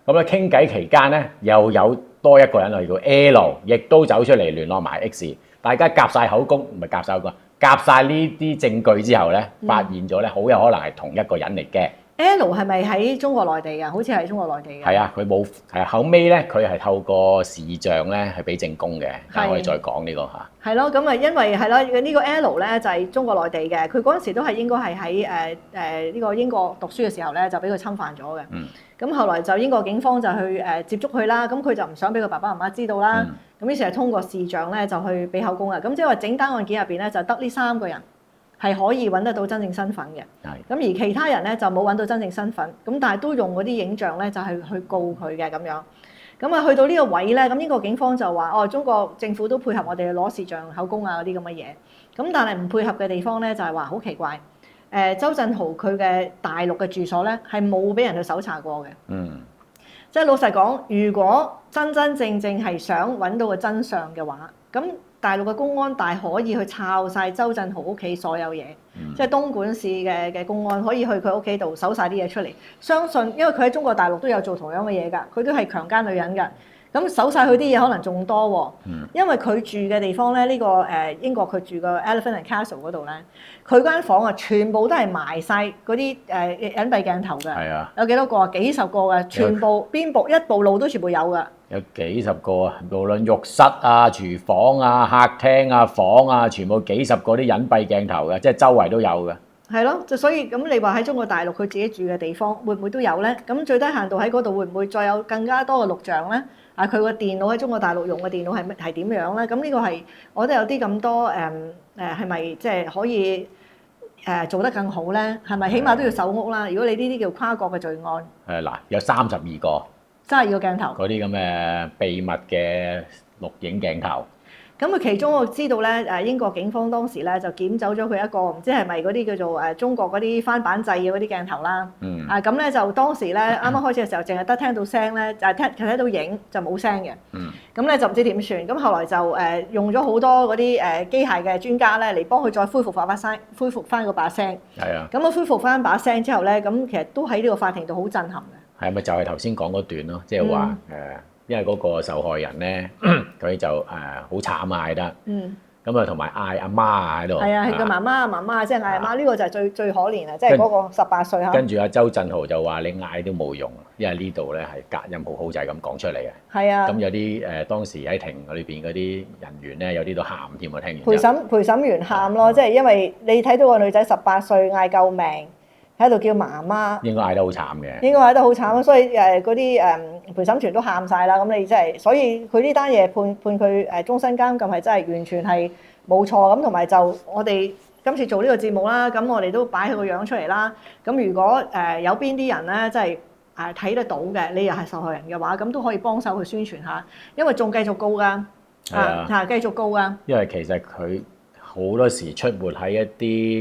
喎，咁咧傾偈期間咧又有多一個人嚟叫 L， 亦都走出嚟聯絡埋 X， 大家夾晒口供，唔係夾晒口供。夾晒呢啲證據之後咧，發現咗咧，好有可能係同一個人嚟嘅。L 係咪喺中國內地㗎？好似係中國內地嘅。係啊，佢冇係後尾咧，佢係透過視像咧係俾證供嘅。但係我哋再講呢個嚇。係咯，咁啊，因為係咯，呢個 L 咧就係中國內地嘅。佢嗰陣時都係應該係喺呢個英國讀書嘅時候咧，就俾佢侵犯咗嘅。咁後來就英國警方就去接觸佢啦。咁佢就唔想俾佢爸爸媽媽知道啦。咁於是係通過視像咧就去俾口供啊。咁即係話整單案件入邊咧就得呢3個人係可以揾得到真正身份嘅。咁而其他人咧就冇揾到真正身份。咁但係都用嗰啲影像咧就係去告佢嘅咁樣。咁啊去到呢個位咧，咁英國警方就話中國政府都配合我哋攞視像口供啊嗰啲咁嘅嘢。咁但係唔配合嘅地方咧就係話好奇怪。周振豪佢嘅大陸嘅住所咧係冇俾人去搜查過嘅。即係老實講，如果真真正正係想揾到個真相嘅話，咁大陸嘅公安大可以去抄晒周振豪屋企所有嘢，即係東莞市嘅公安可以去佢屋企度搜晒啲嘢出嚟。相信因為佢喺中國大陸都有做同樣嘅嘢㗎，佢都係強姦女人㗎。咁搜晒佢啲嘢可能仲多喎，因為佢住嘅地方咧，呢個英國佢住個 Elephant and Castle 嗰度咧，佢間房啊全部都係埋晒嗰啲隱蔽鏡頭嘅，係啊，有幾多個啊？幾十個嘅，全部邊步一步路都全部有㗎。有幾十個啊，無論浴室啊、廚房啊、客廳啊、房啊，全部幾十個啲隱蔽鏡頭嘅，即係周圍都有嘅。係咯，就所以咁你話喺中國大陸佢自己住嘅地方會唔會都有咧？咁最低限度喺嗰度會唔會再有更加多嘅錄像咧？啊，佢個電腦喺中國大陸用嘅電腦係點樣咧？咁呢個係我覺得有啲咁多係咪即係可以做得更好咧？係咪起碼都要搜屋啦？如果你呢啲叫跨國嘅罪案，嗱，有32個鏡頭，嗰啲咁嘅秘密嘅錄影鏡頭。咁佢其中我知道咧，英國警方當時咧就檢走咗佢一個唔知係咪嗰啲叫做中國嗰啲翻版製嘅嗰啲鏡頭啦。咁咧就當時咧啱啱開始嘅時候，淨係得聽到聲咧，就係睇到影就冇聲嘅。咁咧就唔知點算。咁後來就用咗好多嗰啲機械嘅專家咧嚟幫佢再恢復翻嗰把聲。係啊。咁恢復翻把聲之後咧，咁其實都喺呢個法庭度好震撼嘅。係咪就係頭先講嗰段咯？即係話因為嗰個受害人咧，佢就好慘啊，嗌得，咁啊同埋嗌阿媽喺度，係啊，係佢媽媽，即係嗌阿媽，呢個就係最可憐啊，即係嗰個18歲嚇。跟住阿周振豪就話：你嗌都冇用，因為呢度咧係隔音好好，就係咁講出嚟嘅。係啊。咁有啲當時喺庭裏邊嗰啲人員咧，有啲都喊添啊，聽完。陪審員喊咯，即係因為你睇到個女仔18歲嗌救命。喺度叫媽媽，應該嗌得好慘嘅。應該嗌得好慘，所以嗰啲陪審團都喊晒啦。咁你真係，所以佢呢單嘢判佢終身監禁係真係完全係冇錯。咁同埋就我哋今次做呢個節目啦，咁我哋都擺佢個樣出嚟啦。咁如果有邊啲人咧，真係睇得到嘅，你又係受害人嘅話，咁都可以幫手去宣傳下，因為仲繼續告㗎，繼續告㗎。因為其實佢好多時出沒喺一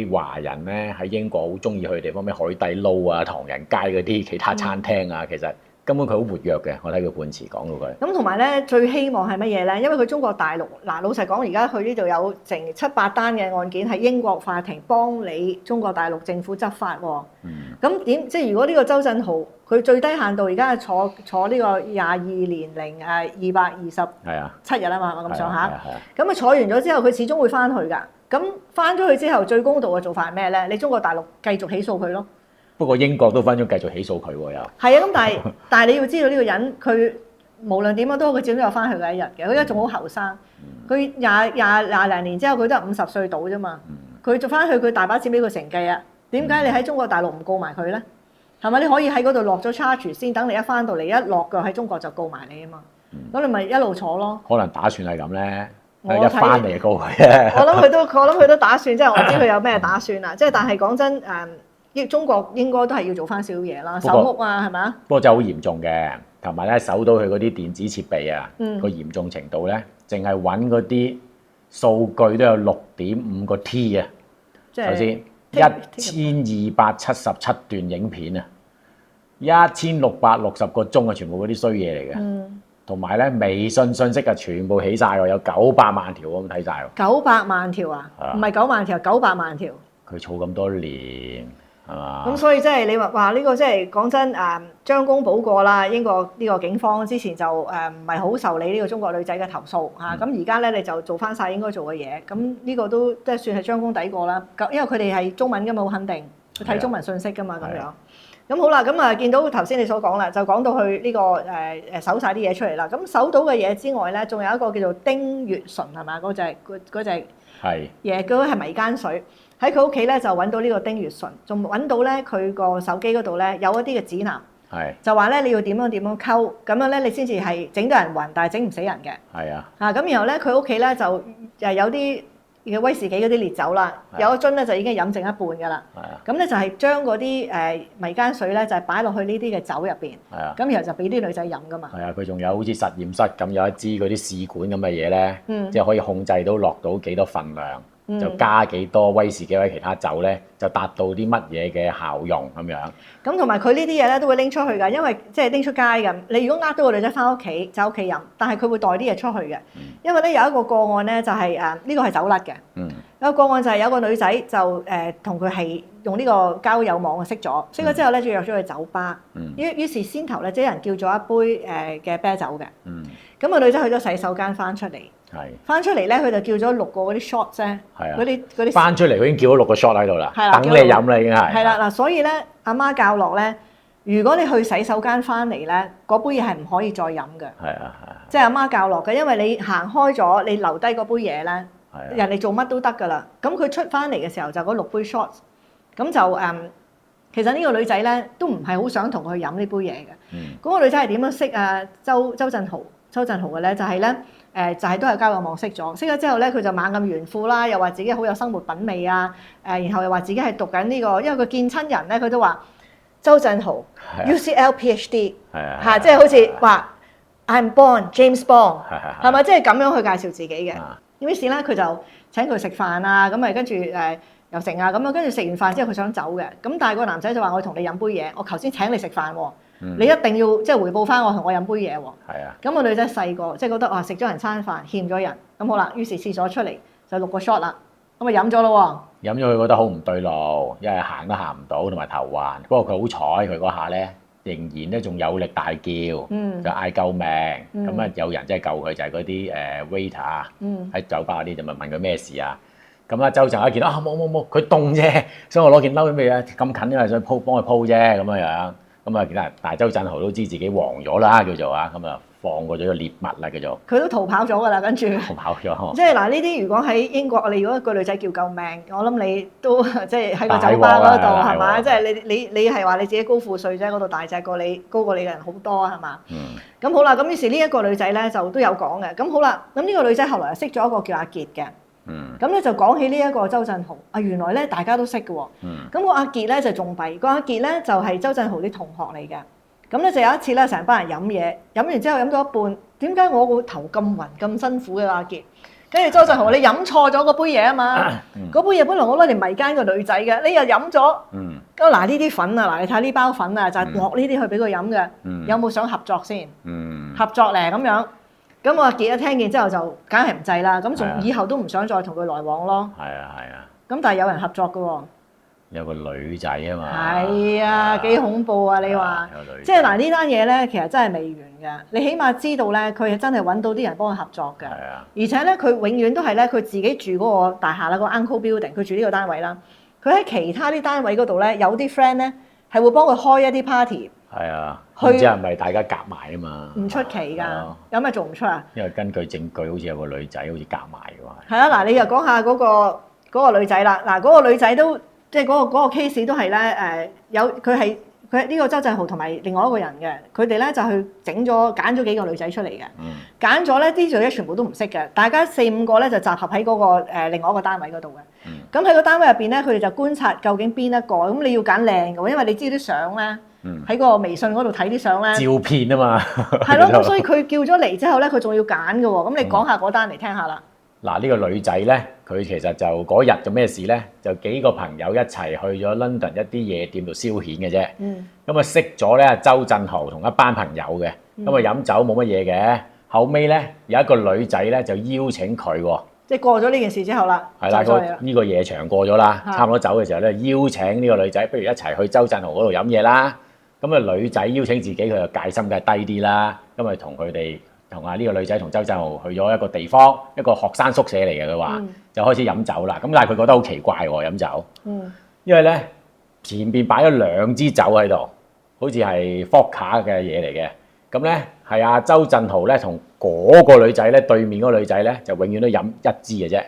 啲華人咧，喺英國好中意去嘅地方，咩海底撈啊、唐人街嗰啲其他餐廳啊，其實根本佢好活躍嘅。我睇佢判詞講到佢。咁同埋咧，最希望係乜嘢咧？因為佢中國大陸嗱，老實講，而家佢呢度有成7、8單嘅案件喺英國法庭幫你中國大陸政府執法喎。咁點？即係如果呢個周振豪佢最低限度而家係坐呢個22年零227日啊嘛，係咪咁上下？咁坐完咗之後，佢始終會翻去㗎。咁翻咗去之後，最公道嘅做法係咩咧？你中國大陸繼續起訴佢咯。不過英國都分鐘繼續起訴佢喎又。係啊，咁但係你要知道呢個人佢無論點樣都好，佢始終有翻去嘅一日嘅。佢而家仲好後生，佢廿零年之後佢都係50歲到啫嘛。佢做翻去，佢大把錢俾佢承繼啊。點解你喺中國大陸唔告埋佢咧？係咪你可以喺嗰度落咗 charge 先，等你一翻到嚟一落腳喺中國就告埋你啊嘛？咁你咪一路坐咯。可能打算係咁咧。一翻嚟告佢我諗佢都打算，即係我知佢有咩打算啦。即係但係講真，中國應該都係要做翻少嘢啦，搜屋啊，係咪啊？不過真係好嚴重嘅，同埋咧搜到佢嗰啲電子設備啊，個嚴重程度咧，淨係揾嗰啲數據都有6.5個 T 啊。首先1277段影片啊，1660個鐘啊，全部嗰啲衰嘢嚟嘅。同埋咧，微信信息啊，全部起晒喎，有900萬條咁睇晒喎。900萬條啊？唔係9萬條，900萬條。佢儲咁多年，係嘛？咁所以即係你話呢個即係講真將功補過啦。英國呢個警方之前就唔係好受理呢個中國女仔嘅投訴嚇，咁而家咧你就做翻晒應該做嘅嘢，咁呢個都即係算係將功抵過啦。因為佢哋係中文㗎嘛，好肯定佢睇中文信息㗎嘛，咁樣。咁好啦，咁見到頭先你所講啦，就講到去呢個搜晒啲嘢出嚟啦。咁搜到嘅嘢之外咧，仲有一個叫做丁乙醇係嘛？嗰隻嘢，嗰個係迷姦水。喺佢屋企咧就揾到呢個丁乙醇，仲揾到咧佢個手機嗰度咧有一啲嘅指南，就話咧你要點樣溝，咁樣咧你先至係整到人暈，但係整唔死人嘅。係啊。咁然後咧佢屋企咧就有啲嘅威士忌嗰啲烈酒啦，有一樽咧就已經飲剩一半㗎啦。咁咧就係將嗰啲迷姦水咧就係擺落去呢啲嘅酒入邊。咁然後就俾啲女仔飲㗎嘛。佢仲有好似實驗室咁有一支嗰啲試管咁嘅嘢咧，即係可以控制到落到幾多份量。就加幾多威士忌或者其他酒咧，就達到啲乜嘢嘅效用咁樣。咁同埋佢呢啲嘢咧都會拎出去㗎，因為即係拎出街㗎。你如果呃到個女仔翻屋企就喺屋企飲，但係佢會帶啲嘢出去嘅。因為咧有一個個案咧就係呢個係酒甩嘅。有個個案就係有個女仔就同佢係用呢個交友網識咗之後咧就約咗去酒吧。於是先頭咧即係人叫咗一杯嘅啤酒嘅。咁個女仔去咗洗手間翻出嚟。翻出嚟咧，佢就叫咗6個嗰啲 shot 啫，嗰啲翻出嚟佢已經叫咗6個 shot 喺度啦，等你飲啦已經係。係啦嗱，所以咧阿媽教落咧，如果你去洗手間翻嚟咧，嗰杯嘢係唔可以再飲嘅。係啊，即係阿媽教落嘅，因為你行開咗，你留低嗰杯嘢咧，人哋做乜都得㗎啦。咁佢出翻嚟嘅時候就嗰6杯 shot，咁就其實呢個女仔咧都唔係好想同佢飲呢杯嘢嘅。嗰個女仔係點樣識啊？周振豪嘅咧就係咧。就係都係交友網識咗之後咧，佢就猛咁炫富啦，又話自己好有生活品味啊！然後又話自己係讀緊呢個，因為佢見親人咧，佢都話周振豪 UCL PhD 嚇，即係好似話 I'm Bond James Bond 係咪？即係咁樣去介紹自己嘅。於是咧，佢就請佢食飯啊，咁咪跟住又食啊，咁樣跟住食完飯之後，佢想走嘅。咁但係個男仔就話：我同你飲杯嘢，我頭先請你食飯喎。你一定要即係回報翻我同我飲杯嘢喎。咁個女仔細個即係覺得食咗人餐飯欠咗人，咁好啦，於是廁所出嚟就6個 shot 啦，咁咪飲咗咯喎。飲咗佢覺得好唔對路，因為行都行唔到，同埋頭暈。不過佢好彩，佢嗰下咧仍然咧仲有力大叫，就嗌救命。咁啊有人真係救佢，就係嗰啲waiter 喺酒吧嗰啲就問佢咩事啊。咁啊周振豪一見到冇，佢凍啫，所以我攞件褸俾佢咁近，因為想幫佢鋪啫咁樣。咁啊，但係周振豪都知自己黃咗啦，叫做咁啊放過咗個獵物啦，叫做。佢都逃跑咗㗎啦，跟住。逃跑咗。即係嗱，呢啲如果喺英國，你如果一個女仔叫救命，我諗你都即係喺個酒吧嗰度係嘛？即係你係話你自己高富帥啫，嗰度大隻過你，高過你嘅人好多係嘛？咁好啦，咁於是呢一個女仔咧就都有講嘅。咁好啦，咁呢個女仔後來又識咗一個叫阿傑嘅。咁咧就講起呢一個周振豪原來咧大家都識嘅喎。咁個阿傑咧就仲弊，個阿傑咧就係周振豪啲同學嚟嘅。咁咧就有一次咧，成班人飲嘢，飲完之後飲到一半，點解我個頭咁暈咁辛苦嘅阿傑？跟住周振豪，你飲錯咗嗰杯嘢啊嘛！嗰杯嘢本來我攞嚟迷姦個女仔嘅，你又飲咗。咁嗱呢啲粉啊，嗱你睇呢包粉啊，就係鑊呢啲去俾佢飲嘅。有冇想合作先？合作咧咁樣。咁我阿傑一聽見之後就梗係唔制啦，咁仲以後都唔想再同佢來往咯。係啊。咁但係有人合作嘅喎。有個女仔啊嘛。係啊，幾恐怖啊！你話，即係嗱呢單嘢咧，其實真係未完㗎。你起碼知道咧，佢係真係揾到啲人幫佢合作㗎。係啊。而且咧，佢永遠都係咧，佢自己住嗰個大廈啦，個 Uncle Building，佢住呢個單位啦。佢喺其他啲單位嗰度咧，有啲 friend 咧係會幫佢開一啲 party。係啊，唔知係咪大家夾埋啊嘛？唔出奇㗎，有咩做唔出啊？因為根據證據，好似有個女仔好似夾埋㗎嘛。係啊，嗱，你又講下嗰個女仔啦。嗱，嗰個女仔都即係嗰個 case 都係咧佢呢個周振豪同埋另外一個人嘅，佢哋咧就去揀咗幾個女仔出嚟嘅，揀咗咧啲女仔全部都唔識嘅，大家4、5個咧就集合喺嗰個另外一個單位嗰度嘅。咁喺個單位入邊咧，佢哋就觀察究竟邊一個，咁你要揀靚嘅，因為你知啲相咧。喺個微信嗰度睇啲相咧，照片啊嘛，係咯，咁所以佢叫咗嚟之後咧，佢仲要揀嘅喎。咁你講下嗰單嚟聽下啦。嗱，呢個女仔咧，佢其實就嗰日做咩事咧？就幾個朋友一齊去咗 London 一啲夜店度消遣嘅啫。咁啊識咗咧周振豪同一班朋友嘅，咁啊飲酒冇乜嘢嘅。後尾咧有一個女仔咧就邀請佢喎。即係過咗呢件事之後啦，係啦，呢個夜場過咗啦，差唔多走嘅時候咧，邀請呢個女仔，不如一齊去周振豪嗰度飲嘢啦。咁啊女仔邀請自己，佢就戒心梗係低啲啦。咁啊同啊呢個女仔同周振豪去咗一個地方，一個學生宿舍嚟嘅。佢話就開始飲酒啦。咁但係佢覺得好奇怪喎，飲酒。因為咧前邊擺咗2支酒喺度，好似係 vodka 嘅嘢嚟嘅。咁咧係阿周振豪咧同嗰個女仔咧對面嗰個女仔咧就永遠都飲1支嘅啫，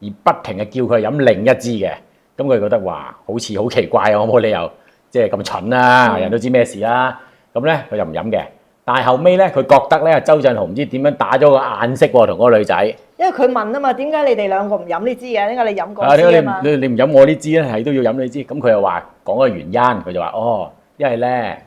而不停嘅叫佢飲另1支嘅。咁佢覺得話好似好奇怪啊，我冇理由。即係咁蠢啦，人都知咩事啦。咁咧佢就唔飲嘅。但係後尾咧，佢覺得咧周振豪唔知點樣打咗個眼色喎，同嗰個女仔。因為佢問啊嘛，點解你哋2個唔飲呢支嘅？點解你飲嗰支啊嘛？你唔飲我呢支咧，係都要飲呢支。咁佢又話講個原因，佢就話因為咧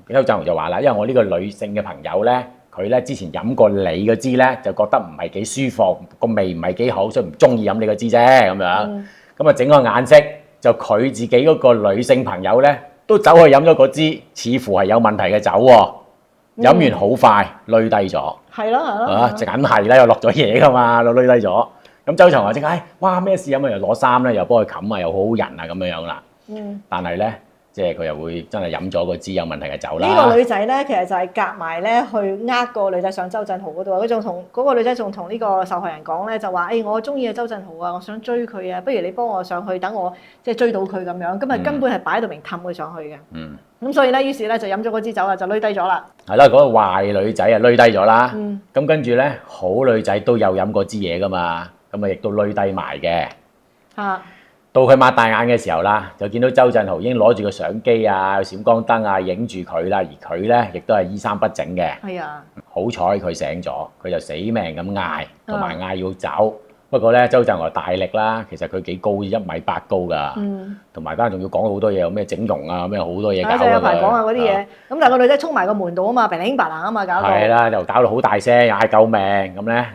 周振豪就話啦，因為我呢個女性嘅朋友咧，佢咧之前飲過你嗰支咧，就覺得唔係幾舒服，個味唔係幾好，所以唔中意飲你嗰支啫咁樣。咁啊整個眼色，就佢自己嗰個女性朋友咧，都走去飲咗嗰支，似乎係有問題嘅酒喎。飲完好快，累低咗。係咯係咯。啊，梗係啦，又落咗嘢噶嘛，累低咗。咁周振豪話即刻，哇咩事咁啊？又攞衫咧，又幫佢冚啊，又好好人啊咁樣啦。但係咧。即係佢又會真係飲咗個支有問題嘅酒啦。呢個女仔咧，其實就係夾埋咧去個女仔上周振豪嗰度。佢仲同嗰個女仔仲同呢個受害人講咧，就話：我中意周振豪啊，我想追佢啊，不如你幫我上去，等我即係追到佢咁樣。咁啊根本係擺到明氹佢上去嘅。咁所以咧，於是咧就飲咗嗰支酒啦，就累低咗啦。係啦，嗰個壞女仔啊，累低咗啦。咁跟住咧，好女仔都有飲過支嘢噶嘛，咁啊亦都累低埋嘅。嚇！到佢擘大眼嘅時候啦，就見到周振豪已經攞住個相機啊、閃光燈啊影住佢啦，而佢咧亦都係衣衫不整嘅。係啊，好彩佢醒咗，佢就死命咁嗌，同埋嗌要走。不過咧，周振豪大力啦，其實佢幾高，1.8米高㗎。同埋家仲要講好多嘢，有咩整容啊，咩好多嘢搞㗎。有排講啊嗰啲嘢。咁但係個女仔衝埋個門度啊嘛，平白啊嘛，搞到。係啦，又搞到好大聲，又嗌救命咁咧。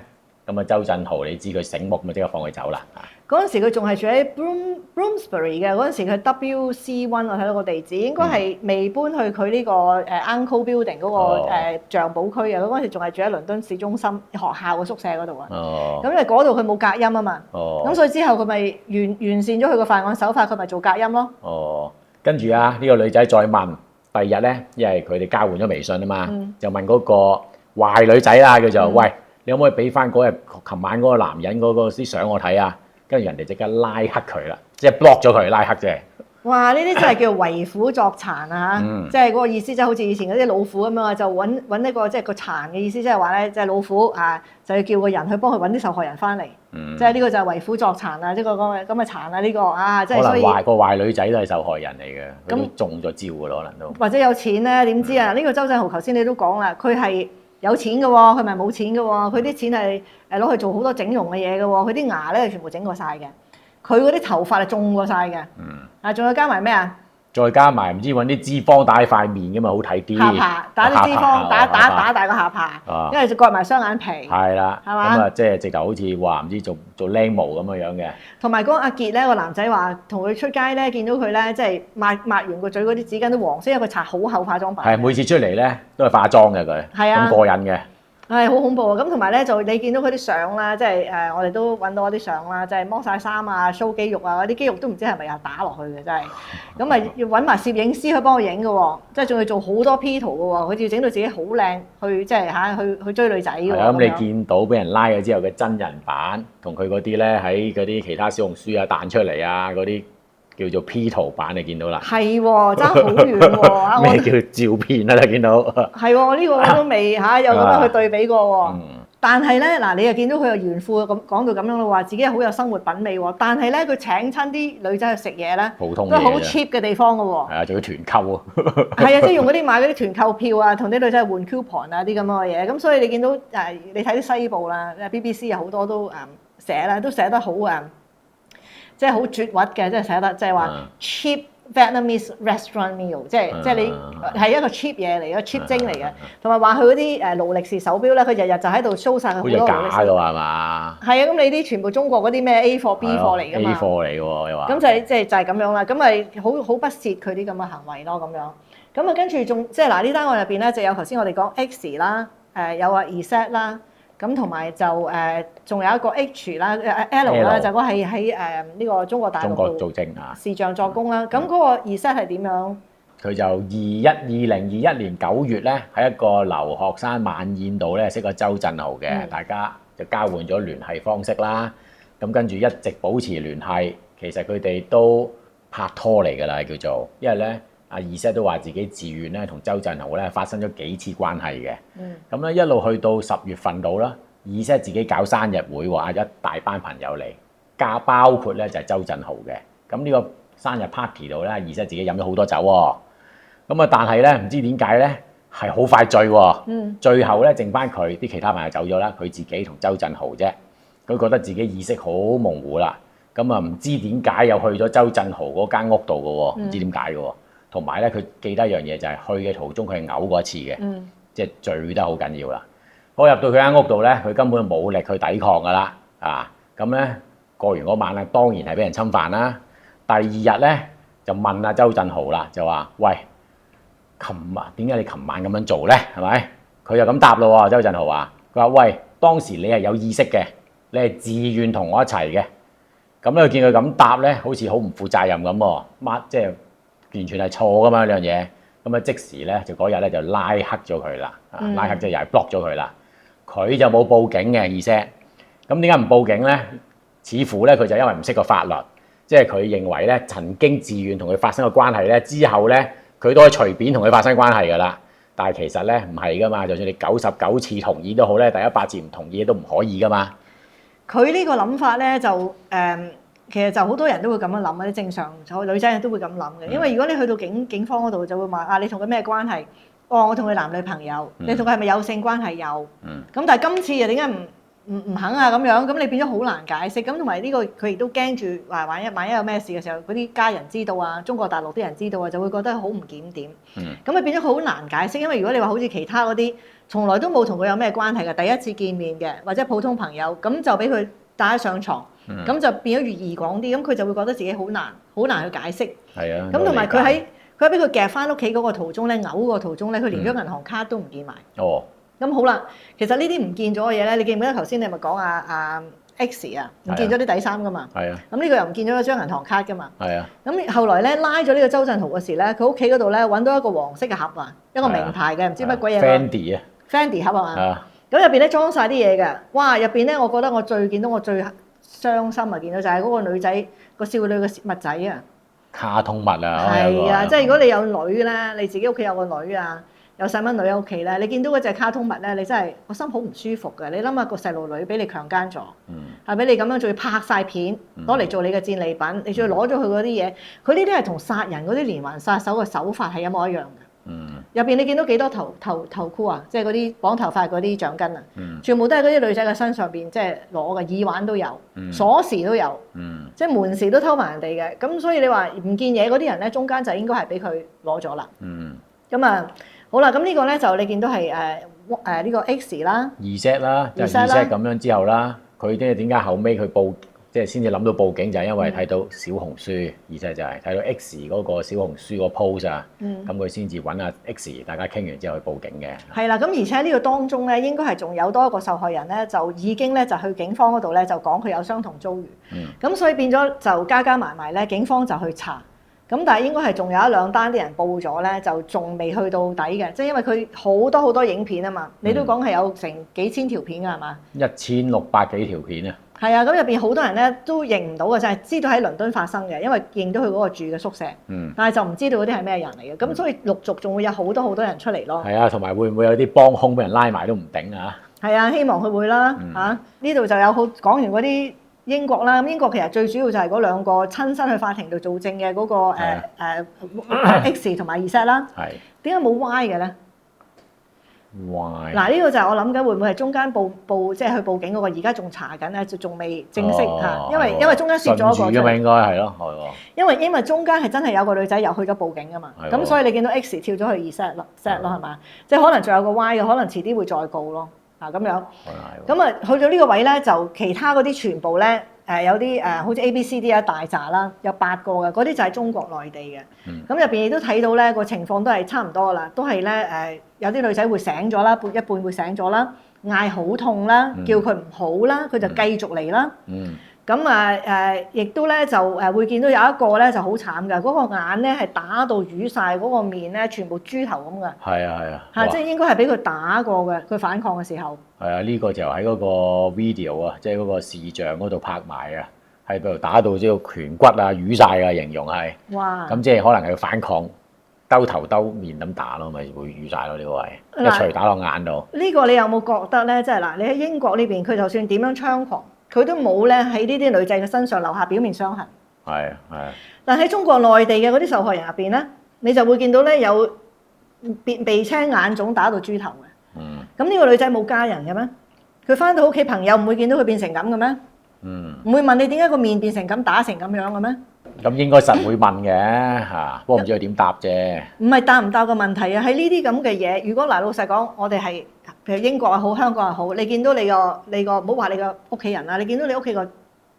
咁啊，周振豪你知佢醒目，咁啊即刻放佢走啦。嗰陣時佢仲係住喺 Bloomsbury 嘅，嗰陣時佢 WC1 我睇到個地址，應該係未搬去佢呢個Uncle Building 嗰個象堡區嘅。佢嗰陣時仲係住喺倫敦市中心學校嘅宿舍嗰度啊。咁因為嗰度佢冇隔音啊嘛。咁所以之後佢咪完善咗佢個犯案手法，佢咪做隔音咯。跟住啊，呢個女仔再問，第二日咧，因為佢哋交換咗微信啊嘛，就問嗰個壞女仔啦，佢就喂，你可唔可以俾翻嗰日琴晚嗰個男人嗰個啲相我睇啊？跟住人哋即刻拉黑佢啦，即係 block 咗佢，拉黑啫。哇！呢啲真係叫為虎作殘啊嚇！即係嗰個意思，即係好似以前嗰啲老虎咁樣啊，就揾一個即係個殘嘅意思，即係話咧，即係老虎啊，就要叫個人去幫佢揾啲受害人翻嚟。即係呢個就係為虎作殘啊！呢個咁嘅殘啊，呢個啊，即係所以。可能個壞女仔都係受害人嚟嘅，佢都中咗招㗎咯，可能都。或者有錢咧？點知啊？呢個周振豪頭先你都講啦，佢係有錢嘅喎，佢咪冇錢嘅喎，佢啲錢係攞去做好多整容嘅嘢嘅喎，佢啲牙咧全部整過晒嘅，佢嗰啲頭髮係種過晒嘅，仲要加埋咩啊？再加埋唔知揾啲脂肪打喺塊面嘅嘛，好睇啲。下巴打啲脂肪，打大個下巴，因為就割埋雙眼皮。係啦，係嘛？咁啊，即係直頭好似話唔知做靚模咁樣嘅。同埋嗰個阿傑咧，個男仔話同佢出街咧，見到佢咧，即係抹完個嘴嗰啲紙巾都黃色，因為佢搽好厚化妝品。係每次出嚟咧都係化妝嘅佢，咁過癮嘅。係好恐怖啊！咁同埋咧就你見到佢啲相啦，即係我哋都揾到一啲相啦，即係剝晒衫啊、show 肌肉啊，嗰啲肌肉都唔知係咪又打落去嘅真係。咁咪要揾埋攝影師去幫佢影嘅喎，即係仲要做好多 P 圖嘅喎，佢要整到自己好靚，去即係去追女仔嘅喎。咁你見到俾人拉咗之後嘅真人版，同佢嗰啲咧喺嗰啲其他小紅書啊彈出嚟啊嗰啲。叫做 P 圖版，你見到啦？係喎，爭好遠喎！咩叫照片啊？你見到？係喎，呢個我都未有咁樣去對比過喎。但係咧，嗱，你又見到佢又炫富咁講到咁樣咯，話自己係好有生活品味喎。但係咧，佢請親啲女仔去食嘢咧，普通都係好 cheap 嘅地方嘅喎。係啊，仲要團購喎。係啊，即係用嗰啲買嗰啲團購票啊，同啲女仔換 coupon 啊啲咁樣嘅嘢。咁所以你見到你睇啲西報啦，BBC 有好多都寫啦，都寫得好即係好絕核嘅，即係寫得即係話 cheap Vietnamese restaurant meal，即係你係一個 cheap 嘢嚟，一個 cheap 精嚟嘅。同埋話佢嗰啲勞力士手錶咧，佢日日就喺度 show 晒佢好多勞力士。假㗎係嘛？係啊，咁你啲全部中國嗰啲咩 A 貨 B 貨嚟㗎嘛 ？A 貨嚟㗎喎，你話？咁就係咁樣啦，咁咪好不屑佢啲咁嘅行為咯，咁樣。咁啊，跟住仲即係嗱呢單案入邊咧，就有頭先我哋講 X 啦，有啊 Z 啦。咁同埋就仲有一個 H 啦，L 啦，就嗰係喺呢個中國大陸度做證啊，視像作供啦。咁嗰個 Z 係點樣？佢就2021年9月咧，喺一個留學生晚宴度咧，識咗周振豪嘅，大家就交換咗聯繫方式啦。咁跟住一直保持聯繫，其實佢哋都拍拖嚟㗎啦，叫做，因為咧。阿Z都話自己自願咧，同周振豪咧發生咗幾次關係嘅。咁咧一路去到10月份度啦，Z自己搞生日會喎，一大班朋友嚟，包括咧就係周振豪嘅。咁呢個生日 party 度咧，Z自己飲咗好多酒喎。咁啊，但係咧唔知點解咧係好快醉喎。最後咧剩翻佢啲其他朋友走咗啦，佢自己同周振豪啫。佢覺得自己意識好模糊啦。咁啊唔知點解又去咗周振豪嗰間屋度嘅喎，唔知點解嘅喎。同埋咧，佢記得一樣嘢就係去嘅途中佢係嘔過一次嘅，即係醉得好緊要啦。我入到佢間屋度咧，佢根本冇力去抵抗噶啦，咁咧過完嗰晚咧，當然係俾人侵犯啦。第二日咧就問阿周振豪啦，就話：喂，點解你琴晚咁樣做咧？係咪？佢就咁答咯喎，周振豪話：佢話喂，當時你係有意識嘅，你係自願同我一齊嘅。咁咧見佢咁答咧，好似好唔負責任咁喎，即係完全係錯噶嘛呢樣嘢。咁啊即時咧就嗰日咧就拉黑咗佢啦，拉黑即係又係 block 咗佢啦。佢就冇報警嘅意思。咁點解唔報警咧？似乎咧佢就因為唔識個法律，即係佢認為咧曾經自願同佢發生個關係咧，之後咧佢都可以隨便同佢發生關係噶啦。但係其實咧唔係噶嘛，就算你99次同意都好咧，第100次唔同意都唔可以噶嘛。佢呢個諗法咧就其實就好多人都會咁樣諗嘅，啲正常女仔都會咁諗嘅。因為如果你去到警方嗰度就會問你同佢咩關係？我同佢男女朋友。你同佢係咪有性關係？有。咁但係今次又點解唔肯啊？咁樣咁你變咗好難解釋。咁同埋呢個佢亦都驚住話萬一有咩事嘅時候，嗰啲家人知道啊，中國大陸啲人知道啊，就會覺得好唔檢點。咁咪變咗好難解釋。因為如果你話好似其他嗰啲從來都冇同佢有咩關係嘅，第一次見面嘅或者普通朋友，咁就俾佢帶上床，咁就變咗越易講啲，咁佢就會覺得自己好難去解釋。係啊。咁同埋佢俾佢夾翻屋企嗰個途中咧，嘔個途中咧，佢連咗銀行卡都唔見埋。咁好啦，其實呢啲唔見咗嘅嘢咧，你記唔記得頭先你咪講阿 X 啊，唔見咗啲底衫噶嘛？係啊。咁呢個又唔見咗一張銀行卡噶嘛？係啊。咁後來咧拉咗呢個周振豪嘅時咧，佢屋企嗰度咧揾到一個黃色嘅盒啊，一個名牌嘅，唔知乜鬼嘢。Fendi 啊。Fendi 盒啊嘛。咁入邊咧裝晒啲嘢㗎，哇！入邊咧，我覺得我見到我最傷心啊，見到就係嗰個女仔個少女嘅襪仔啊。卡通物啊。係啊，即係如果你有女咧，你自己屋企有個女啊。有細蚊女喺屋企咧，你見到嗰隻卡通物咧，你真係個心好唔舒服嘅。你諗下個細路女俾你強姦咗，係俾你咁樣仲要拍晒片攞嚟做你嘅戰利品，你仲要攞咗佢嗰啲嘢，佢呢啲係同殺人嗰啲連環殺手嘅手法係一模一樣嘅。入邊你見到幾多頭箍啊？即係嗰啲綁頭髮嗰啲橡筋啊，全部都係嗰啲女仔嘅身上邊即係攞嘅，耳環都有，鎖匙都有，即係門匙都偷埋人哋嘅。咁所以你話唔見嘢嗰啲人咧，中間就應該係俾佢攞咗啦。咁啊。好啦，咁呢個咧就你見到係呢個 X 啦，Z 啦，就 Z 咁樣之後啦，佢點解後尾佢報即係先至諗到報警，就係因為睇到小紅書，Z 就係睇到 X 嗰個小紅書個 post 啊，咁佢先至揾阿 X，大家傾完之後去報警嘅。係啦，咁而且呢個當中咧，應該係仲有多一個受害人咧，就已經咧就去警方嗰度咧就講佢有相同遭遇，咁所以變咗就加埋咧，警方就去查。咁但係應該係仲有1、2單啲人報咗咧，就仲未去到底嘅，即係因為佢好多影片啊嘛，你都講係有成幾千條片㗎係嘛？1600幾條片啊！係啊，咁入邊好多人咧都認唔到嘅，就係知道喺倫敦發生嘅，因為認到佢嗰個住嘅宿舍，但係就唔知道嗰啲係咩人嚟嘅，咁所以陸續仲會有好多人出嚟咯。係啊，同埋會唔會有啲幫兇俾人拉埋都唔頂啊？係啊，希望佢會啦嚇。呢度就有好講完嗰啲。英國啦，咁英國其實最主要就係嗰2個親身去法庭度做證嘅嗰個X 同埋 Z 啦。係。點解冇 Y 嘅咧 ？Y。嗱呢個就係我諗緊會唔會係中間報即係去報警嗰個，而家仲查緊咧，仲未正式嚇，因為中間蝕咗一個。順住㗎嘛應該係咯，係喎。因為中間係真係有個女仔又去咗報警㗎嘛，咁所以你見到 X 跳咗去 Z 咯係嘛？即係可能仲有個 Y 嘅，可能遲啲會再告咯。咁樣，咁啊去到呢個位咧，就其他嗰啲全部咧，有啲好似 A、B、C、D 一大紮啦，有8個嘅，嗰啲就係中國內地嘅。咁入邊亦都睇到咧個情況都係差唔多啦，都係咧有啲女仔會醒咗啦，一半會醒咗啦，嗌好痛啦，叫佢唔好啦，佢就繼續嚟啦。咁亦都咧就會見到有一個咧就好慘㗎，嗰個眼咧係打到瘀晒，嗰個面咧全部豬頭咁㗎。係啊，即係應該係俾佢打過嘅，佢反抗嘅時候。係啊，呢個就喺嗰個 video 啊，即係嗰個視像嗰度拍埋啊，喺度打到即係拳骨啊瘀晒㗎，形容係。哇！咁即係可能係反抗，兜頭兜面咁打咯，咪會瘀晒咯呢個位，一錘打落眼度。呢個你有冇覺得咧？即係嗱，你喺英國呢邊，佢就算點樣猖狂，佢都冇咧喺呢啲女仔嘅身上留下表面傷痕。係啊。但喺中國內地嘅嗰啲受害人入邊咧，你就會見到咧有鼻青眼腫打到豬頭嘅。咁呢個女仔冇家人嘅咩？佢翻到屋企朋友唔會見到佢變成咁嘅咩？唔會問你點解個面變成咁打成咁樣嘅咩？咁應該實會問嘅嚇，不過唔知佢點答啫。唔係答唔答個問題啊，喺呢啲咁嘅嘢，如果嗱老實講，我哋係譬如英國又好，香港又好，你見到你個唔好話你個屋企人啦，你見到你屋企個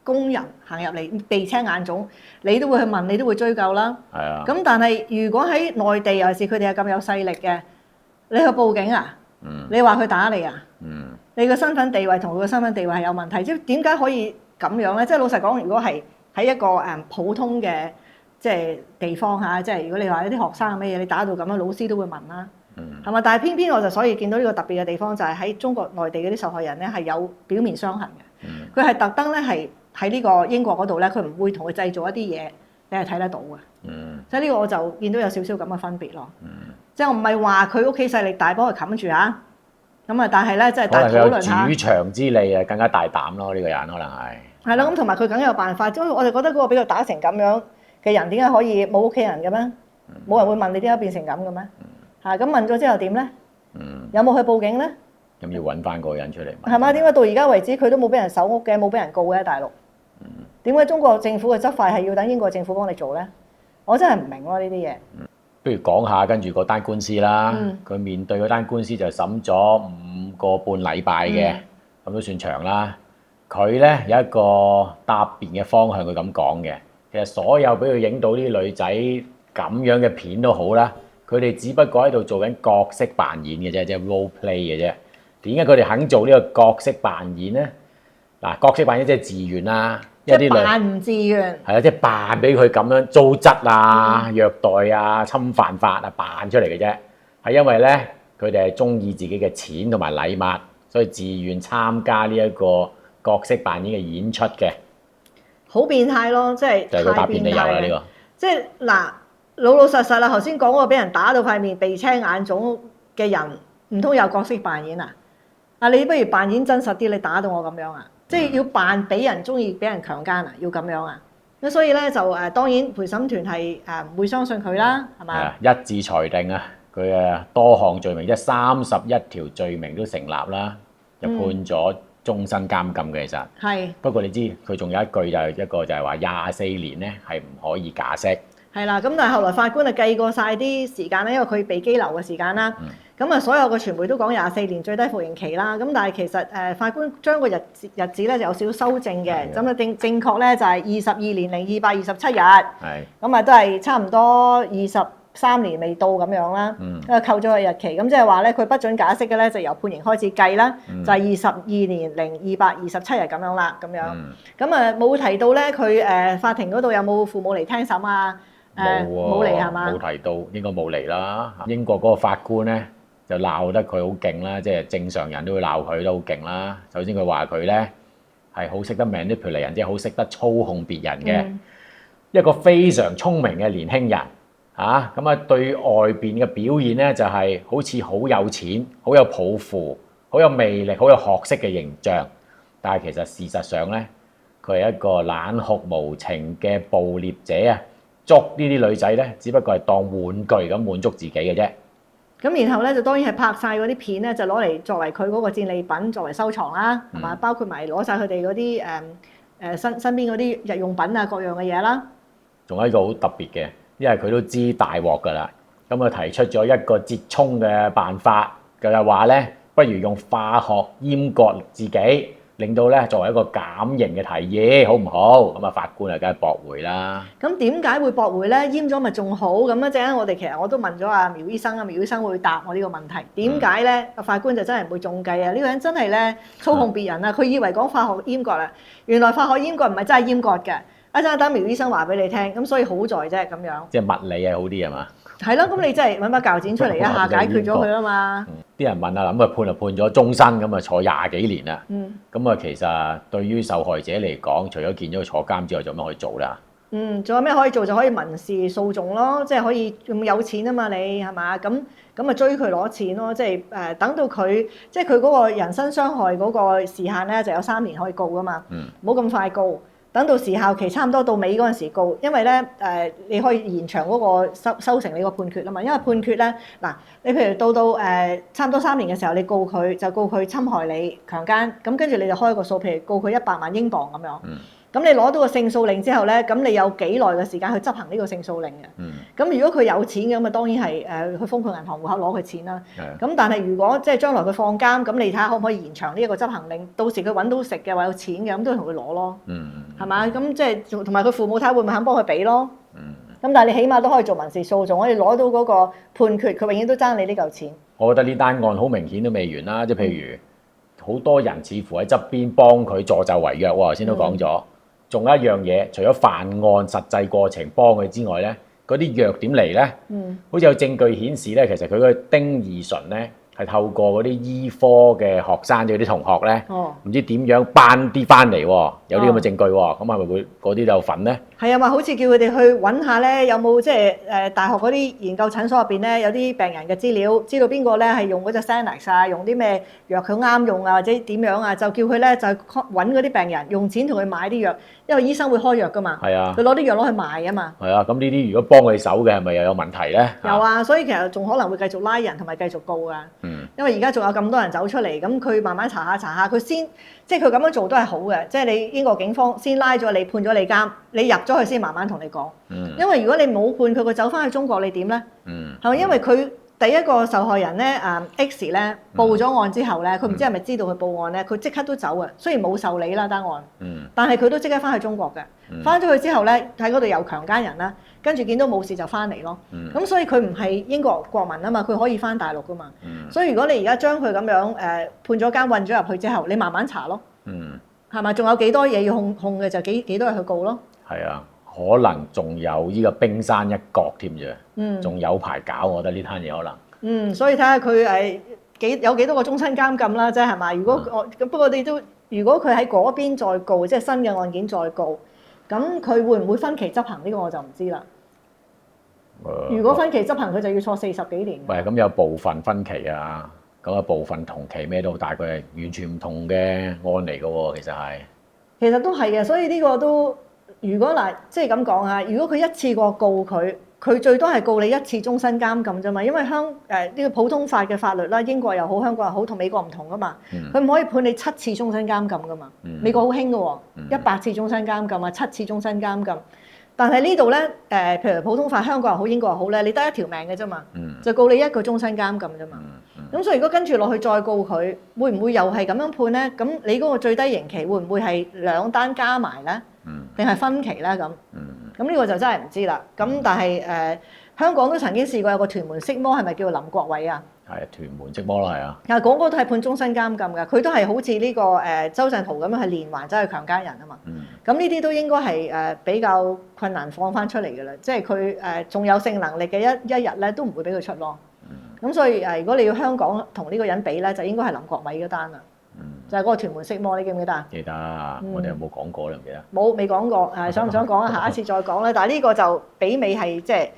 工人行入嚟鼻青眼腫，你都會去問，你都會追究啦。係啊。咁但係如果喺內地尤其是佢哋係咁有勢力嘅，你去報警啊？你話佢打你啊？你個身份地位同佢個身份地位係有問題，即係點解可以咁樣咧？即係老實講，如果係喺一個普通嘅即係地方嚇，即係如果你話有啲學生乜嘢，你打到咁樣，老師都會問啦，係嘛？但係偏偏我就所以見到呢個特別嘅地方就係喺中國內地嗰啲受害人咧係有表面傷痕嘅，佢係特登咧係。喺呢個英國嗰度咧，佢唔會同佢製造一啲嘢，你係睇得到嘅。即係呢個我就見到有少少咁嘅分別咯。即係我唔係話佢屋企勢力大幫佢冚住啊。咁啊，但係咧，即係大討論下。主場之利啊，更加大膽咯，呢個人可能係。係咯，咁同埋佢梗有辦法。因為我哋覺得嗰個俾佢打成咁樣嘅人，點解可以冇屋企人嘅咩？冇人會問你點解變成咁嘅咩？咁問咗之後點咧？有冇去報警咧？咁要揾翻嗰個人出嚟。係嘛？點解到而家為止佢都冇俾人搜屋嘅，冇俾人告嘅大陸？點解中國政府嘅執法係要等英國政府幫你做咧？我真係唔明咯呢啲嘢。不如講下跟住嗰單官司啦。佢面對嗰單官司就審咗5個半禮拜嘅，咁都算長啦。佢咧有一個答辯嘅方向，佢咁講嘅。其實所有俾佢影到啲女仔咁樣嘅片都好啦，佢哋只不過喺度做緊角色扮演嘅啫，即係 role play 嘅啫。點解佢哋肯做呢個角色扮演咧？嗱，角色扮演即係自願啦。即係扮唔自願，係啊，即係扮俾佢咁樣糟質啊、虐待啊、侵犯法啊，扮出嚟嘅啫。係因為咧，佢哋係中意自己嘅錢同埋禮物，所以自願參加呢一個角色扮演嘅演出嘅。好變態咯，即係佢答辯理由啦呢個。即係嗱，老老實實啦，頭先講嗰個俾人打到塊面鼻青眼腫嘅人，唔通有角色扮演啊？啊，你不如扮演真實啲，你打到我咁樣啊？即係要扮俾人中意，俾人強姦啊！要咁樣啊！咁所以咧就當然陪審團係唔會相信佢啦，係嘛？一致裁定啊，佢多項罪名，即係31條罪名都成立啦，就判咗終身監禁嘅。其實係。不過你知佢仲有一句就係一個就係話24年咧係唔可以假釋。係啦，咁但係後來法官就計過晒啲時間咧，因為佢被羈留嘅時間啦。咁啊，所有嘅傳媒都講24年最低服刑期啦。咁但係其實法官將個日子咧就有少少修正嘅。咁啊正確咧就係22年零227日。係。咁啊都係差唔多23年未到咁樣啦。扣咗個日期，咁即係話咧佢不准假釋嘅咧就由判刑開始計啦，就係22年零227日咁樣啦，咁樣。咁啊冇提到咧佢法庭嗰度有冇父母嚟聽審啊？冇嚟係嘛？冇提到，應該冇嚟啦。英國嗰個法官咧就鬧得佢好勁啦，即係正常人都會鬧佢都好勁啦。首先佢話佢咧係好識得 manipulate人，即係好識得操控別人嘅一個非常聰明嘅年輕人嚇。咁對外邊嘅表現咧就係好似好有錢、好有抱負、好有魅力、好有學識嘅形象，但係其實事實上咧佢係一個冷酷無情嘅捕獵者啊！捉呢啲女仔咧，只不過係當玩具咁滿足自己嘅啫。咁然後咧就當然係拍晒嗰啲片咧，就攞嚟作為佢嗰個戰利品，作為收藏啦，係嘛？包括埋攞晒佢哋嗰啲身邊嗰啲日用品啊，各樣嘅嘢啦。仲有一個好特別嘅，因為佢都知大鑊㗎啦，咁佢提出咗一個折衷嘅辦法，就係話咧，不如用化學閹割自己。令到咧作為一個減刑嘅提議，好唔好？咁啊法官啊，梗係駁回啦。咁點解會駁回咧？閹咗咪仲好？咁一陣間我哋其實我都問咗阿苗醫生，阿苗醫生會答我呢個問題。點解咧？法官就真係唔會中計啊！呢個人真係咧操控別人啊！佢以為講化學閹割啦，原來化學閹割唔係真係閹割嘅。一陣等苗醫生話俾你聽，咁所以好在啫咁樣。即係物理係好啲係嘛？係咯，咁你真係揾把鉸剪出嚟一下解決咗佢啦嘛。啲人問啊，咁啊判就判咗終身，咁啊坐20幾年啦。咁啊其實對於受害者嚟講，除咗見咗佢坐監之外，仲有咩可以做啦？仲有咩可以做？就可以民事訴訟咯，即係可以咁有錢啊嘛，你係嘛？咁啊追佢攞錢咯，即係等到佢即係佢嗰個人身傷害嗰個時限咧，就有3年可以告噶嘛。唔好咁快告。等到時效期差唔多到尾嗰陣時告，因為咧你可以延長嗰個收成你個判決啊嘛。因為判決咧嗱，你譬如到差唔多3年嘅時候，你告佢就告佢侵害你強姦，咁跟住你就開個數，譬如告佢100萬英鎊咁樣。咁你攞到個勝訴令之後咧，咁你有幾耐嘅時間去執行呢個勝訴令嘅？咁如果佢有錢嘅咁啊，當然係去封佢銀行戶口攞佢錢啦。咁但係如果即係將來佢放監，咁你睇下可唔可以延長呢一個執行令？到時佢揾到食嘅話有錢嘅，咁都要同佢攞咯。係嘛？咁即係同埋佢父母睇下會唔會肯幫佢俾咯？咁但係你起碼都可以做民事訴訟，可以攞到嗰個判決，佢永遠都爭你呢嚿錢。我覺得呢單案好明顯都未完啦，即係譬如好多人似乎喺側邊幫佢助紂為虐，我頭先都講咗。仲有一樣嘢，除咗犯案實際過程幫佢之外咧，嗰啲藥點嚟咧？好似有證據顯示咧，其實佢個丁二醇咧係透過嗰啲醫科嘅學生即係啲同學咧，唔知點樣搬啲翻嚟喎，有啲咁嘅證據喎，咁係咪會嗰啲就有份咧？係啊，話好似叫佢哋去揾下咧，有冇即係大學嗰啲研究診所入邊咧有啲病人嘅資料，知道邊個咧係用嗰隻 Xanax 啊，用啲咩藥佢啱用啊，或者點樣啊，就叫佢咧就揾嗰啲病人用錢同佢買啲藥，因為醫生會開藥噶嘛。係啊，佢攞啲藥攞去賣啊嘛。係啊，咁呢啲如果幫佢手嘅係咪又有問題咧？有啊，所以其實仲可能會繼續拉人同埋繼續告噶。因為而家仲有咁多人走出嚟，咁佢慢慢查下，佢先即係佢咁樣做都係好嘅。即係你英國警方先拉咗你，判咗你監，你入咗去先慢慢同你講。因為如果你冇判佢走翻去中國，你點咧？係咪因為佢第一個受害人咧X 咧報咗案之後咧，佢唔知係咪知道佢報案咧，佢即刻都走啊。雖然冇受理啦單案，但係佢都即刻翻去中國嘅。翻咗去之後咧，喺嗰度又強姦人啦，跟住見到冇事就翻嚟咯。咁所以佢唔係英國國民啊嘛，佢可以翻大陸噶嘛。所以如果你而家將佢咁樣判咗監運咗入去之後，你慢慢查咯。係咪？仲有幾多嘢要控嘅就幾多日去告咯。係啊，可能仲有呢個冰山一角添啫。仲有排搞，我覺得呢攤嘢可能。所以睇下佢有幾多個終身監禁啦，即係嘛？如果不過你都如果佢喺嗰邊再告，即係新嘅案件再告。咁佢會唔會分期執行呢個我就唔知啦。如果分期執行，佢就要坐40幾年。喂，咁有部分分期啊，咁有部分同期咩都，但係佢係完全唔同嘅案嚟嘅喎，其實都係嘅，所以呢個都如果嗱，即係咁講啊，如果佢一次過告佢最多係告你一次終身監禁啫嘛，因為呢個普通法嘅法律啦，英國又好，香港又好，同美國唔同噶嘛。佢唔可以判你7次終身監禁噶嘛。美國好興嘅喎，100次終身監禁啊，7次終身監禁。但係呢度咧譬如普通法香港又好，英國又好咧，你得一條命嘅啫嘛，就告你一個終身監禁啫嘛。咁所以如果跟住落去再告佢，會唔會又係咁樣判咧？咁你嗰個最低刑期會唔會係2單加埋咧？定係分期咧咁？咁呢個就真係唔知啦。咁但係香港都曾經試過有個屯門色魔，係咪叫林國偉啊？係屯門色魔啦，係啊。其實嗰個都係判終身監禁㗎，佢都係好似呢個周振豪咁樣係連環走去強姦人啊嘛。咁呢啲都應該係比較困難放翻出嚟㗎啦。即係佢仲有性能力嘅一日咧，都唔會俾佢出咯。咁所以如果你要香港同呢個人比咧，就應該係林國偉嗰單啦。就係嗰個屯門色魔，你記唔記得啊？記得，我哋有冇講過咧？唔記得。冇，未講過。想唔想講啊？下一次再講咧。但係呢個就媲美係即係，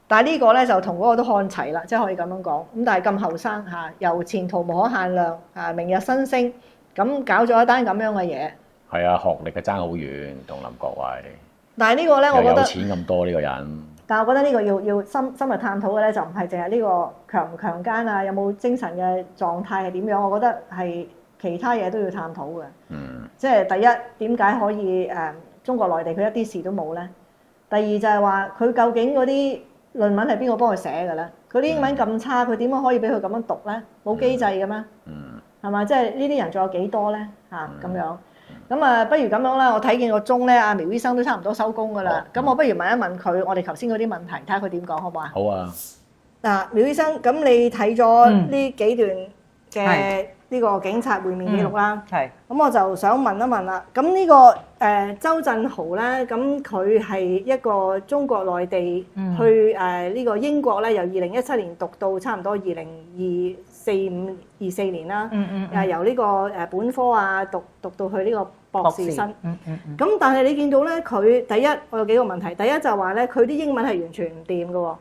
但係呢個咧就同嗰個都看齊啦，即係可以咁樣講。咁但係咁後生嚇，由前途無可限量明日新星，咁搞咗一單咁樣嘅嘢。係啊，學歷嘅爭好遠，同林國偉。但係呢個咧，我覺得有錢咁多呢個人。但係我覺得呢個要深入探討嘅咧，就唔係淨係呢個強唔強姦啊，有冇精神嘅狀態係點樣？我覺得係。其他嘢都要探討嘅，即係第一點解可以中國內地佢一啲事都冇咧？第二就係話佢究竟嗰啲論文係邊個幫佢寫嘅咧？佢啲英文咁差，佢點樣可以俾佢咁樣讀咧？冇機制嘅咩？係嘛？即係呢啲人仲有幾多咧？咁樣咁不如咁樣啦。我睇見個鐘咧，阿苗醫生都差唔多收工噶啦。咁我不如問一問佢，我哋頭先嗰啲問題，睇下佢點講好唔好啊？好啊。嗱，苗醫生，咁你睇咗呢幾段嘅呢個警察會面記錄啦，咁我就想問一問啦。咁呢個周振豪咧，咁佢係一個中國內地去呢個英國咧，由2017年讀到差唔多2024年啦，由呢個本科啊讀到去呢個博士生。咁但係你見到咧，佢第一我有幾個問題。第一就係話咧，佢啲英文係完全唔掂嘅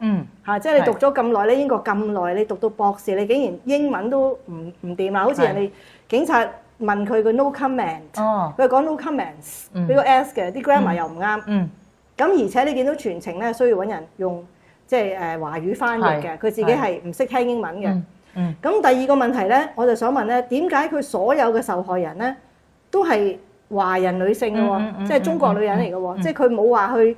喎，即係你讀咗咁耐咧，英國咁耐，你讀到博士，你竟然英文都唔掂啦！好似人哋警察問佢個 no comment，佢講 no comments，俾個 s 嘅，啲 grammar 又唔啱。咁而且你見到全程咧需要揾人用即係華語翻譯嘅，佢自己係唔識聽英文嘅。咁第二個問題咧，我就想問咧，點解佢所有嘅受害人咧都係華人女性嘅喎，即係中國女人嚟嘅喎，即係佢冇話去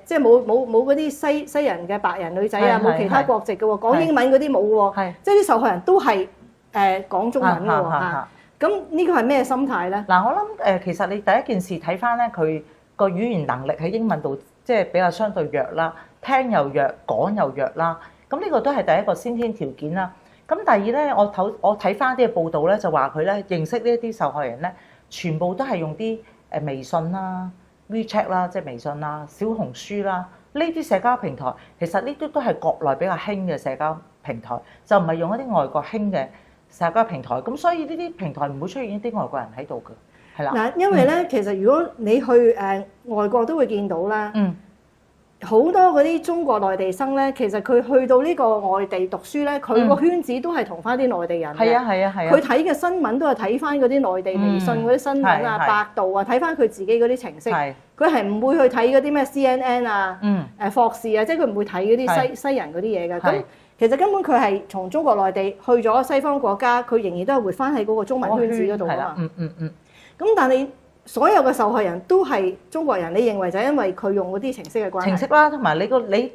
即係冇嗰啲西人嘅白人女仔啊，冇其他國籍嘅喎，講英文嗰啲冇喎，即係啲受害人都係講中文嘅喎嚇。咁呢個係咩心態咧？嗱，我諗其實你第一件事睇翻咧，佢個語言能力喺英文度即係比較相對弱啦，聽又弱，講又弱啦。咁呢個都係第一個先天條件啦。咁第二咧，我睇翻啲嘅報道咧，就話佢咧認識呢一啲受害人咧，全部都係用啲微信啦、WeChat 啦，即係微信啦、小紅書啦，呢啲社交平台，其實呢啲都係國內比較興嘅社交平台，就唔係用一啲外國興嘅社交平台。咁所以呢啲平台唔會出現一啲外國人喺度嘅，係啦。嗱，因為咧，其實如果你去外國都會見到啦。好多嗰啲中國內地生咧，其實佢去到呢個外地讀書咧，佢個圈子都係同翻啲內地人嘅。係啊。佢睇嘅新聞都係睇翻嗰啲內地微信嗰啲新聞啊、百度啊，睇翻佢自己嗰啲程式。佢係唔會去睇嗰啲咩 CNN 啊、霍士啊，即係佢唔會睇嗰啲西人嗰啲嘢嘅。咁其實根本佢係從中國內地去咗西方國家，佢仍然都係活翻喺嗰個中文圈子嗰度啊嘛。咁但係所有嘅受害人都係中國人，你認為就係因為佢用嗰啲程式嘅關係？程式啦，同埋你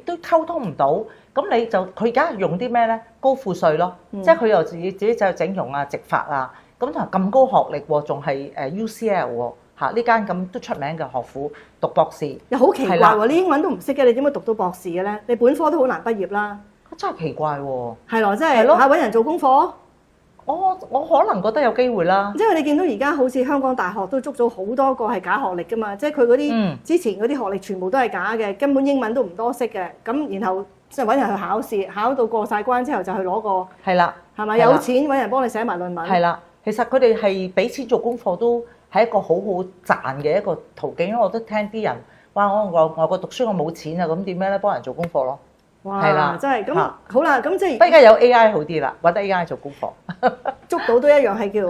都溝通唔到，咁你就佢而家用啲咩咧？高富帥咯，即係佢又自己就整容啊、植髮啊，咁同埋咁高學歷喎，仲係UCL 喎嚇，呢間咁都出名嘅學府讀博士。又好奇怪喎，你英文都唔識嘅，你點解讀到博士嘅咧？你本科都好難畢業啦。真係奇怪喎。係咯，即係嚇揾人做功課。我可能覺得有機會啦，因為你見到而家好似香港大學都捉咗好多個係假學歷㗎嘛，即係佢嗰啲之前嗰啲學歷全部都係假嘅，根本英文都唔多識嘅，咁然後即係揾人去考試，考到過晒關之後就去攞個係啦，係咪有錢揾人幫你寫埋論文？係啦，其實佢哋係俾錢做功課都係一個好好賺嘅一個途徑，因為我都聽啲人話我外國讀書我冇錢啊，咁點樣咧幫人做功課咯？哇！係啦，真係咁好啦，咁即係而家有 AI 好啲啦，揾得 AI 做功課，捉到都一樣係叫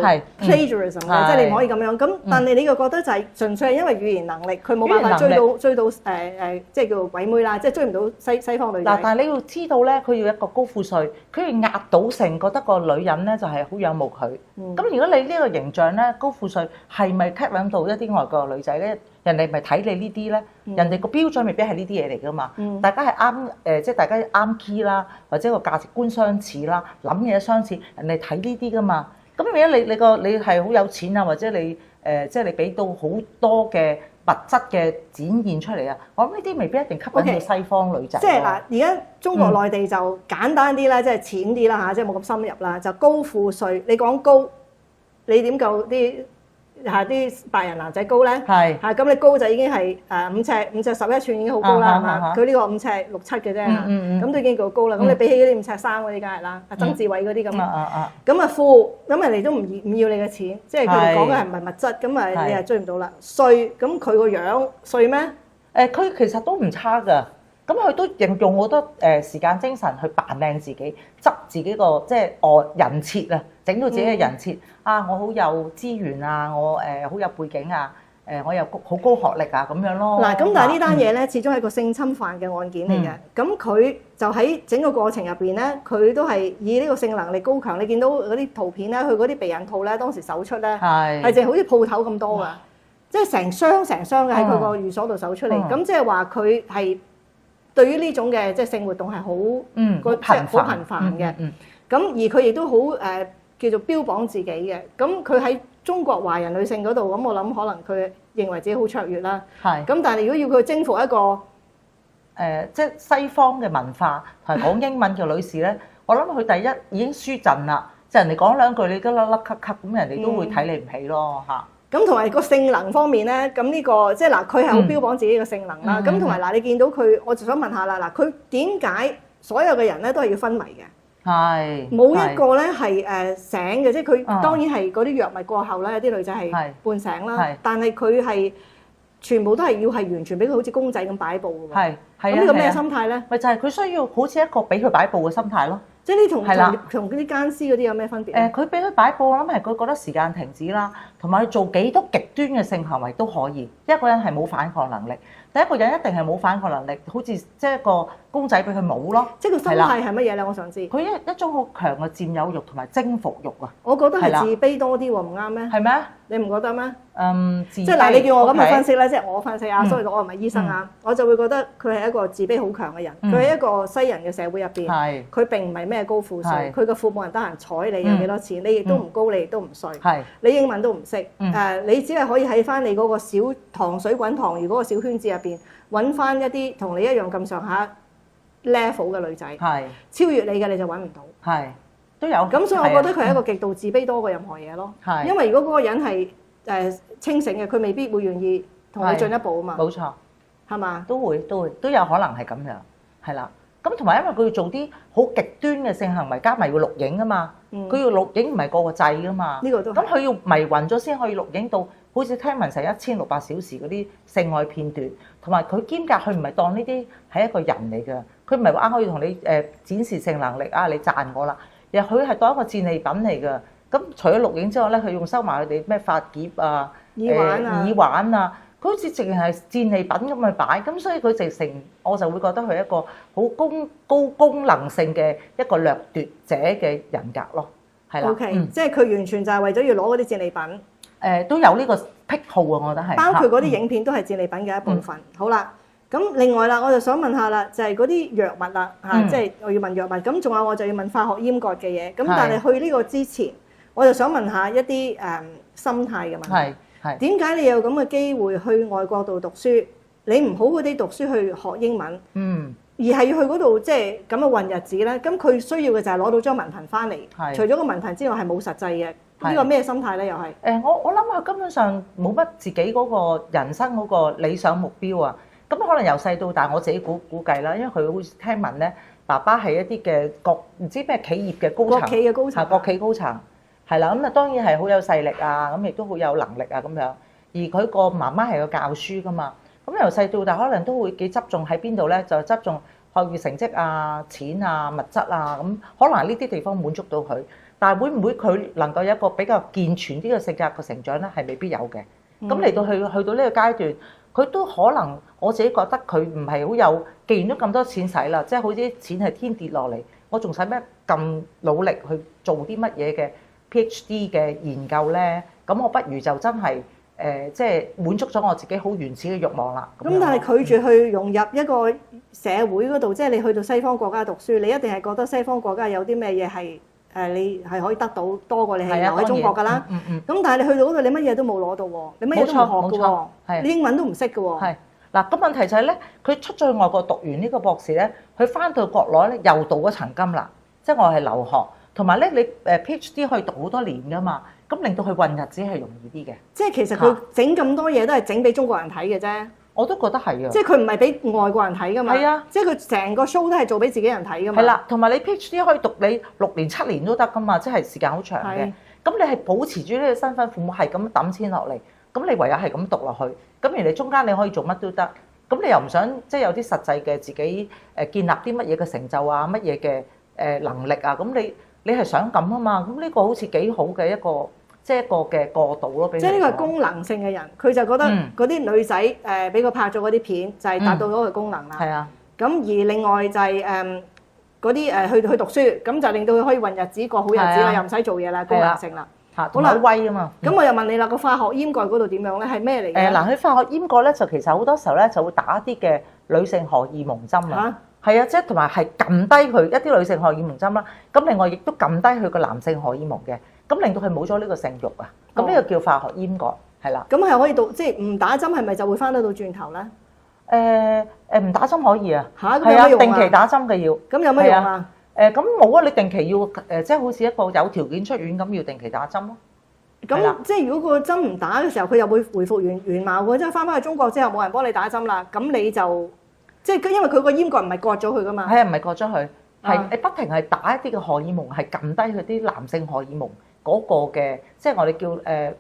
plagiarism 嘅，即係你唔可以咁樣。咁但係你個覺得就係純粹係因為語言能力，佢冇辦法追到即係叫做鬼妹啦，即係追唔到西方女仔。嗱，但係你要知道咧，佢要一個高富帥，佢要壓倒性覺得個女人咧就係好仰慕佢。咁如果你呢個形象咧，高富帥係咪吸引到一啲外國女仔咧？人哋咪睇你呢啲咧，人哋個標準未必係呢啲嘢嚟噶嘛。大家係啱即係大家啱 key 啦，或者個價值觀相似啦，諗嘢相似，人哋睇呢啲噶嘛。咁如果你係好有錢啊，或者你即係你俾到好多嘅物質嘅展現出嚟啊，我諗呢啲未必一定吸引到西方女仔。即係嗱，而家中國內地就簡單啲啦，即係淺啲啦嚇，即係冇咁深入啦，就高富帥。你講高，你點夠啲？啲白人男仔高咧，咁你高就已經係5尺11寸已經好高啦，係嘛？佢呢個5尺6、7嘅啫，咁都已經夠高啦。咁你比起嗰啲5尺3嗰啲，梗係啦，曾志偉嗰啲咁啊，咁啊富，咁人哋都唔要你嘅錢，即係佢哋講嘅係唔係物質，咁啊你係追唔到啦。帥，咁佢個樣帥咩？佢其實都唔差㗎。咁佢都用好多時間精神去扮靚自己，執自己個即係人設啊，整到自己嘅人設啊！我好有資源啊，我好有背景啊，我有好高學歷啊咁樣咯。嗱，咁但係呢單嘢咧，始終係個性侵犯嘅案件嚟嘅。咁佢就喺整個過程入邊咧，佢都係以呢個性能力高強。你見到嗰啲圖片咧，佢嗰啲避孕套咧，當時搜出咧係淨係好似鋪頭咁多㗎，即係成箱嘅喺佢個寓所度搜出嚟。咁即係話佢係。對於呢種嘅即係性活動係好頻繁嘅，咁而佢亦都好叫做標榜自己嘅。咁佢喺中國華人女性嗰度，咁我諗可能佢認為自己好卓越啦。係。咁但係如果要佢征服一個即係西方嘅文化同埋講英文嘅女士咧，我諗佢第一已經輸陣啦。即係人哋講兩句，你都甩咳咳咁，人哋都會睇你唔起咯嚇。咁同埋個性能方面咧，咁呢個即係嗱，佢係好標榜自己嘅性能啦。咁同埋嗱，你見到佢，我就想問下啦，嗱，佢點解所有嘅人咧都係要昏迷嘅？係冇一個咧係醒嘅，即係佢當然係嗰啲藥物過後咧，有啲女仔係半醒啦，但係佢係全部都係要係完全俾佢好似公仔咁擺佈嘅喎。係咁呢個咩心態咧？咪就係佢需要好似一個俾佢擺佈嘅心態咯。即係呢同嗰啲奸屍嗰啲有咩分別？佢俾佢擺佈，我諗係佢覺得時間停止啦，同埋佢做幾多極端嘅性行為都可以。一個人係冇反抗能力，第一個人一定係冇反抗能力，好似即係一個公仔俾佢冇咯。即係個心態係乜嘢咧？我想知。佢一種好強嘅佔有欲同埋征服欲啊！我覺得係自卑多啲喎，唔啱咩？係咩？你唔覺得咩？即係嗱，你叫我咁去分析咧，即係我分析啊，所以我唔係醫生啊，我就會覺得佢係一個自卑好強嘅人。佢喺一個西人嘅社會入邊，佢並唔係咩高富帥，佢個父母人得閒睬你有幾多錢，你亦都唔高，你亦都唔衰，你英文都唔識，你只係可以喺翻你嗰個小糖水滾糖魚嗰個小圈子入邊揾翻一啲同你一樣咁上下 level 嘅女仔，超越你嘅你就揾唔到，都有。咁所以我覺得佢係一個極度自卑多過任何嘢咯。因為如果嗰個人係清醒嘅，佢未必會願意同你進一步啊嘛。冇錯，係嘛？都有可能係咁樣，係啦。咁同埋因為佢要做啲好極端嘅性行為，加埋要錄影啊嘛。佢要錄影唔係個個制噶嘛。呢個都係。咁佢要迷暈咗先可以錄影到，好似聽聞成1600小時嗰啲性愛片段，同埋佢兼夾佢唔係當呢啲係一個人嚟嘅，佢唔係話可以同你展示性能力啊，你讚我啦，而佢係當一個戰利品嚟嘅。咁除咗錄影之外咧，佢用收埋佢哋咩髮夾啊、耳環啊，佢好似淨係戰利品咁去擺，咁所以佢直成我就會覺得佢係一個好高功能性嘅一個掠奪者嘅人格咯，係啦。OK，即係佢完全就係為咗要攞嗰啲戰利品。都有呢個癖好啊，我覺得係。包括嗰啲影片都係戰利品嘅一部分。好啦，咁另外啦，我就想問下啦，就係嗰啲藥物啦，即係我要問藥物。咁仲有我就要問化學閹割嘅嘢。咁但係去呢個之前，我就想問下一啲心態嘅問題。係點解你有咁嘅機會去外國度讀書？你唔好嗰啲讀書去學英文，而係要去嗰度即係咁嘅混日子咧。咁佢需要嘅就係攞到張文憑翻嚟。除咗個文憑之外，係冇實際嘅。呢個咩心態咧？又係我諗佢根本上冇乜自己嗰個人生嗰個理想目標啊。咁可能由細到大，我自己估計啦，因為佢好似聽聞咧，爸爸係一啲嘅唔知咩企業嘅高層，國企嘅高層，國企高層係啦。咁啊當然係好有勢力啊，咁亦都好有能力啊咁樣。而佢個媽媽係個教書噶嘛，咁由細到大可能都會幾執重喺邊度咧？就執重學業成績啊、錢啊、物質啊咁，可能呢啲地方滿足到佢。但係會唔會佢能夠有一個比較健全啲嘅性格嘅成長咧？係未必有嘅。咁嚟到去到呢個階段，佢都可能我自己覺得佢唔係好有，既然都咁多錢使啦，即係好似啲錢係天跌落嚟，我仲使咩咁努力去做啲乜嘢嘅 PhD 嘅研究咧？咁我不如就真係即係滿足咗我自己好原始嘅慾望啦。咁但係拒絕去融入一個社會嗰度，即係你去到西方國家讀書，你一定係覺得西方國家有啲咩嘢係你係可以得到多過你係留喺中國㗎啦。咁但係你去到嗰度，你乜嘢都冇攞到喎，你乜嘢都唔學㗎喎，你英文都唔識㗎喎。係嗱，咁問題就係咧，佢出咗去外國讀完呢個博士咧，佢翻到國內咧又鍍咗層金啦。即係我係留學，同埋咧你PhD 可以讀好多年㗎嘛，咁令到佢混日子係容易啲嘅。即係其實佢整咁多嘢都係整俾中國人睇嘅啫。我都覺得係啊！即係佢唔係俾外國人睇㗎嘛。係啊！即係佢成個 show 都係做俾自己人睇㗎嘛。係啦，同埋你 PhD 可以讀你6年7年都得㗎嘛，即係時間好長嘅。咁你係保持住呢個身份，父母係咁抌錢落嚟，咁你唯有係咁讀落去。咁而你中間你可以做乜都得。咁你又唔想即係有啲實際嘅自己建立啲乜嘢嘅成就啊，乜嘢嘅能力啊？咁你係想咁啊嘛？咁呢個好似幾好嘅一個即係一個嘅過渡咯，俾你。即係呢個係功能性嘅人，佢就覺得嗰啲女仔俾佢拍咗嗰啲片就係達到咗佢功能啦。係啊。咁而另外就係嗰啲去讀書，咁就令到佢可以混日子過好日子啦，又唔使做嘢啦，功能性啦。好啦，威啊嘛！咁我又問你啦，個化學閹割嗰度點樣咧？係咩嚟嘅？嗱，佢化學閹割咧，就其實好多時候咧就會打一啲嘅女性荷爾蒙針啊。係啊，即係同埋係撳低佢一啲女性荷爾蒙針啦。咁另外亦都撳低佢個男性荷爾蒙嘅，咁令到佢冇咗呢個性慾啊。咁呢個叫化學閹割，係啦。咁係可以到即係唔打針係咪就會翻得到轉頭咧？唔打針可以啊。嚇，咁有乜用啊？定期打針嘅要。咁有乜用啊？咁冇啊！你定期要即係好似一個有條件出院咁，要定期打針咯。咁即係如果個針唔打嘅時候，佢又會回復原貌嘅，即係翻返去中國之後冇人幫你打針啦，咁你就即係因為佢個閹割唔係割咗佢噶嘛？係啊，唔係割咗佢，係你不停係打一啲嘅荷爾蒙，係撳低佢啲男性荷爾蒙嗰個嘅，即係我哋叫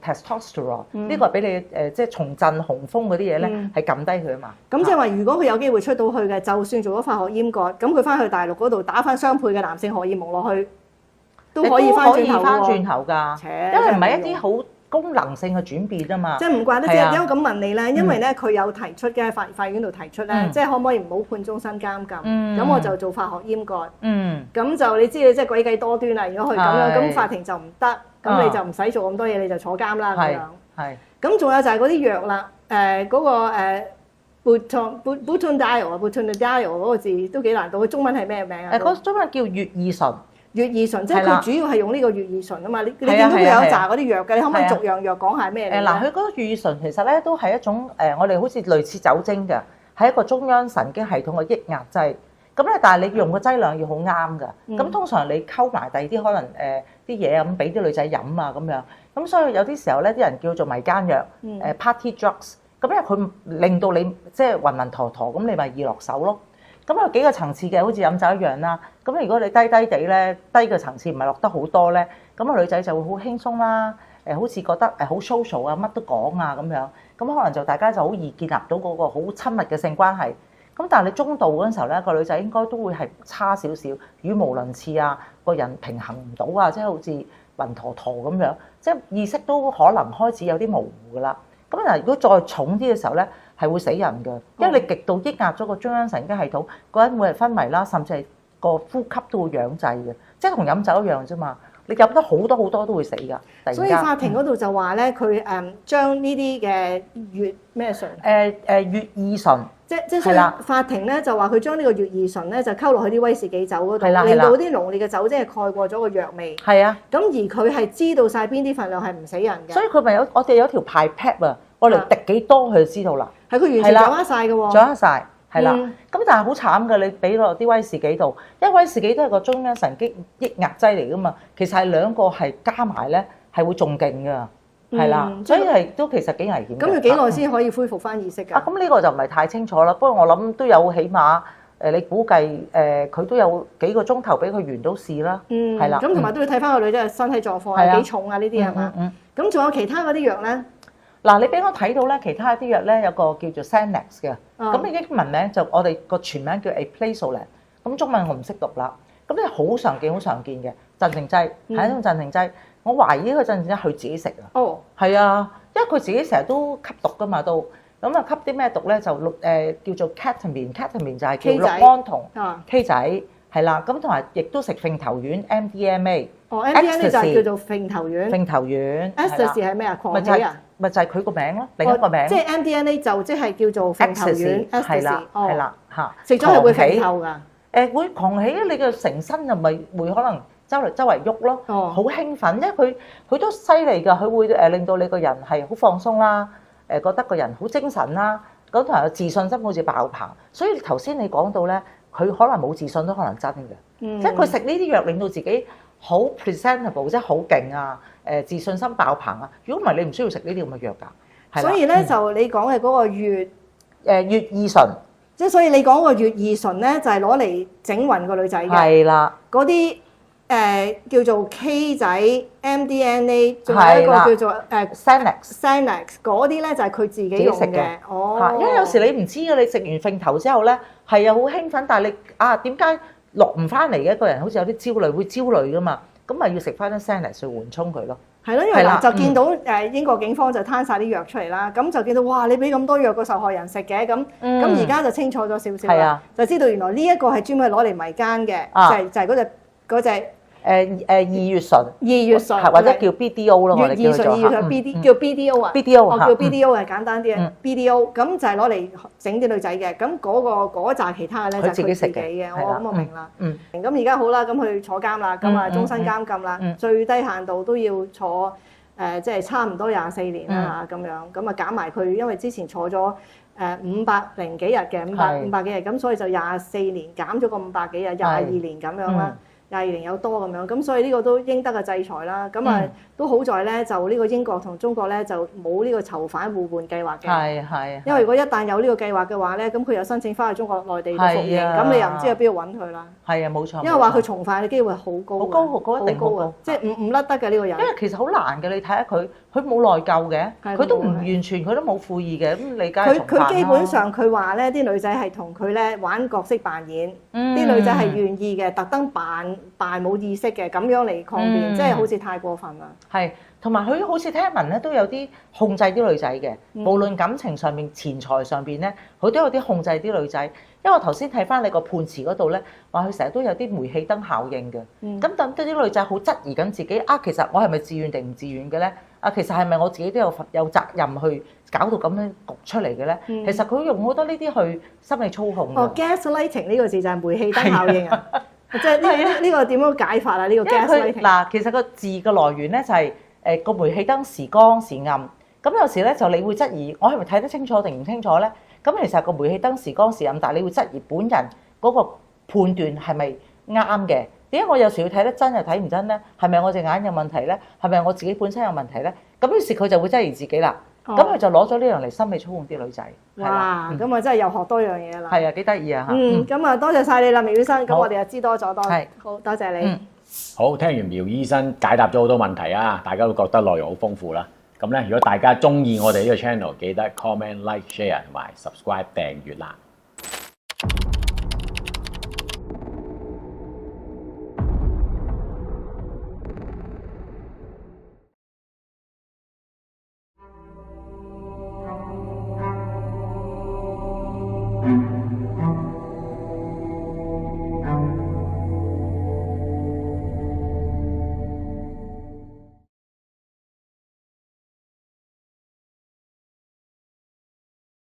testosterone，呢個係俾你即係重振雄風嗰啲嘢咧，係撳低佢啊嘛。咁即係話，如果佢有機會出到去嘅，就算做咗化學閹割，咁佢翻去大陸嗰度打翻雙倍嘅男性荷爾蒙落去。都可以翻轉頭㗎，因為唔係一啲好功能性嘅轉變啊嘛。即係唔怪得，即係因為咁問你咧，因為咧佢有提出嘅法院度提出咧，即係可唔可以唔好判終身監禁？咁我就做化學閹割。咁就你知即係詭計多端啦。如果佢咁樣，咁法庭就唔得，咁你就唔使做咁多嘢，你就坐監啦咁樣。係。咁仲有就係嗰啲藥啦，嗰個Butanediol 嗰個字都幾難讀，佢中文係咩名啊？嗰中文叫乙二醇。乙二醇，即係佢主要係用呢個乙二醇啊嘛。你見到佢有一紮嗰啲藥嘅，你可唔可以逐樣藥講下咩嚟？嗱，佢嗰個乙二醇其實咧都係一種我哋好似類似酒精嘅，係一個中央神經系統嘅抑壓劑。咁咧，但係你用個劑量要好啱㗎。咁通常你溝埋第二啲可能啲嘢咁，俾啲女仔飲啊咁樣。咁所以有啲時候咧，啲人叫做迷奸藥，party drugs。咁因為佢令到你即係暈暈陀陀，咁你咪易落手咯。咁有幾個層次嘅，好似飲酒一樣啦。咁如果你低低地咧，低嘅層次唔係落得好多咧，咁個女仔就會好輕鬆啦。好似覺得好 social 啊，乜都講啊咁樣。咁可能就大家就好易建立到嗰個好親密嘅性關係。咁但係你中度嗰陣時候咧，個女仔應該都會係差少少，語無倫次啊，個人平衡唔到啊，即係好似暈陀陀咁樣，即係意識都可能開始有啲模糊㗎啦。咁嗱，如果再重啲嘅時候咧，係會死人㗎，因為你極度抑壓咗個中央神經系統，個人每日昏迷啦，甚至係個呼吸都會氧滯嘅，即係同飲酒一樣啫嘛。你飲得好多好多都會死㗎。所以法庭嗰度就話咧，佢將呢啲嘅乙咩醇？乙二醇。即係啦，法庭咧就話佢將呢個乙二醇咧就溝落去啲威士忌酒嗰度，令到啲濃烈嘅酒精係蓋過咗個藥味。係啊。咁而佢係知道晒邊啲份量係唔死人嘅。所以佢咪我哋有條排 pad 啊，我哋滴幾多佢就知道啦。係佢完全掌握晒嘅喎。掌握晒，係啦。咁但係好慘嘅，你俾落啲威士忌度，因為威士忌都係個中央神經抑壓劑嚟㗎嘛，其實係兩個係加埋咧係會仲勁㗎。係啦，所以係都其實幾危險。咁要幾耐先可以恢復翻意識㗎？咁呢個就唔係太清楚啦。不過我諗都有起碼你估計佢都有幾個鐘頭俾佢完到事啦。係啦。咁同埋都要睇翻個女仔嘅身體狀況係幾重啊？呢啲係嘛？咁仲有其他嗰啲藥咧？嗱，你俾我睇到咧，其他啲藥咧有個叫做 Xanax 嘅。咁你英文名就我哋個全名叫 Aplasolan。咁中文我唔識讀啦。咁呢好常見嘅鎮靜劑，係一種鎮靜劑。我懷疑呢個鎮靜劑佢自己食啊。哦，係啊，因為佢自己成日都吸毒噶嘛都。咁啊吸啲咩毒咧？就叫做 ketamine 就係叫氯胺酮 K 仔，係啦。咁同埋亦都食揈頭丸 MDMA。哦 ，MDMA 就係叫做揈頭丸。揈頭丸。Ecstasy 係咩啊？狂喜啊？咪就係佢個名咯，另一個名。即係 MDMA 就即係叫做揈頭丸。係啦，係啦，嚇。食咗係會揈頭㗎。會狂喜，你嘅成身就咪會可能周圍喐咯，好興奮，因為佢都犀利㗎，佢會令到你個人係好放鬆啦，覺得個人好精神啦，咁同埋有自信心好似爆棚。所以頭先你講到咧，佢可能冇自信都可能真嘅，即係佢食呢啲藥令到自己好 presentable，即係好勁啊，自信心爆棚啊。如果唔係你唔需要食呢啲咁嘅藥㗎。所以咧就你講嘅嗰個乙二醇。即係所以你講個乙二醇咧，就係攞嚟整暈個女仔嘅。係啦。嗰啲叫做 K 仔 MDMA， 仲有一個叫做Xanax 嗰啲咧就係佢自己用嘅。哦。因為有時你唔知嘅，你食完揈頭之後咧，係啊好興奮，但係你點解落唔翻嚟嘅？一個人好似有啲焦慮，會焦慮噶嘛，咁咪要食翻啲 Xanax 去緩衝佢咯。係咯，因為就見到英國警方就攤晒啲藥出嚟啦，咁就見到哇，你俾咁多藥個受害人食嘅，咁而家就清楚咗少少啦，就知道原來呢一個係專門攞嚟迷姦嘅，就係嗰隻二乙醇，或者叫 BDO 咯，我哋叫做叫 BDO 啊，BDO 叫 BDO 係簡單啲嘅 BDO，咁就係攞嚟整啲女仔嘅，咁嗰紮其他嘅咧就係佢自己嘅，我明啦。咁而家好啦，咁佢坐監啦，咁啊終身監禁啦，最低限度都要坐即係差唔多24年啦嚇咁樣，咁啊減埋佢，因為之前坐咗500幾日嘅500幾日，咁所以就24年減咗個500幾日，22年咁樣啦。22年有多咁樣，咁所以呢個都應得嘅制裁啦。咁啊都好在咧，就呢個英國同中國咧就冇呢個囚犯互換計劃嘅。係。因為如果一旦有呢個計劃嘅話咧，咁佢又申請翻去中國內地度服刑，咁你又唔知喺邊度揾佢啦。係啊，冇錯。因為話佢重犯嘅機會好高。好高，一定好高。即係唔甩得嘅呢個人。因為其實好難嘅，你睇下佢冇內疚嘅，佢都唔完全，佢都冇悔意嘅，咁你梗係重犯啦。佢基本上佢話咧，啲女仔係同佢咧玩角色扮演，啲女仔係願意嘅，特登扮扮冇意識嘅咁樣嚟抗辯，即係好似太過分啦。係，同埋佢好似聽聞咧都有啲控制啲女仔嘅，無論感情上面、錢財上邊咧，佢都有啲控制啲女仔。因為我頭先睇翻你個判詞嗰度咧，話佢成日都有啲煤氣燈效應嘅。咁等啲女仔好質疑緊自己啊，其實我係咪自願定唔自願嘅咧？啊，其實係咪我自己都有責任去搞到咁樣焗出嚟嘅咧？其實佢用好多呢啲去心理操控。gaslighting 呢個字就係煤氣燈效應啊！即係呢個點樣解法啊？呢個 gaslighting 嗱，其實個字嘅來源咧就係個煤氣燈時光時暗。咁有時咧就你會質疑我係咪睇得清楚定唔清楚咧？咁其實個煤氣燈時光時暗，但係你會質疑本人嗰個判斷係咪啱嘅？點解我有時要睇得真又睇唔真咧？係咪我隻眼有問題咧？係咪我自己本身有問題咧？咁於是佢就會質疑自己啦。咁佢就攞咗呢樣嚟心理操控啲女仔。哇！咁啊真係又學多樣嘢啦。係啊，幾得意啊嚇。咁啊多謝晒你啦，苗醫生。咁我哋就知多咗多。係。好多謝你。好，聽完苗醫生解答咗好多問題啊，大家都覺得內容好豐富啦。咁咧，如果大家中意我哋呢個 channel，記得 comment、like、share 同埋 subscribe 訂閱啦。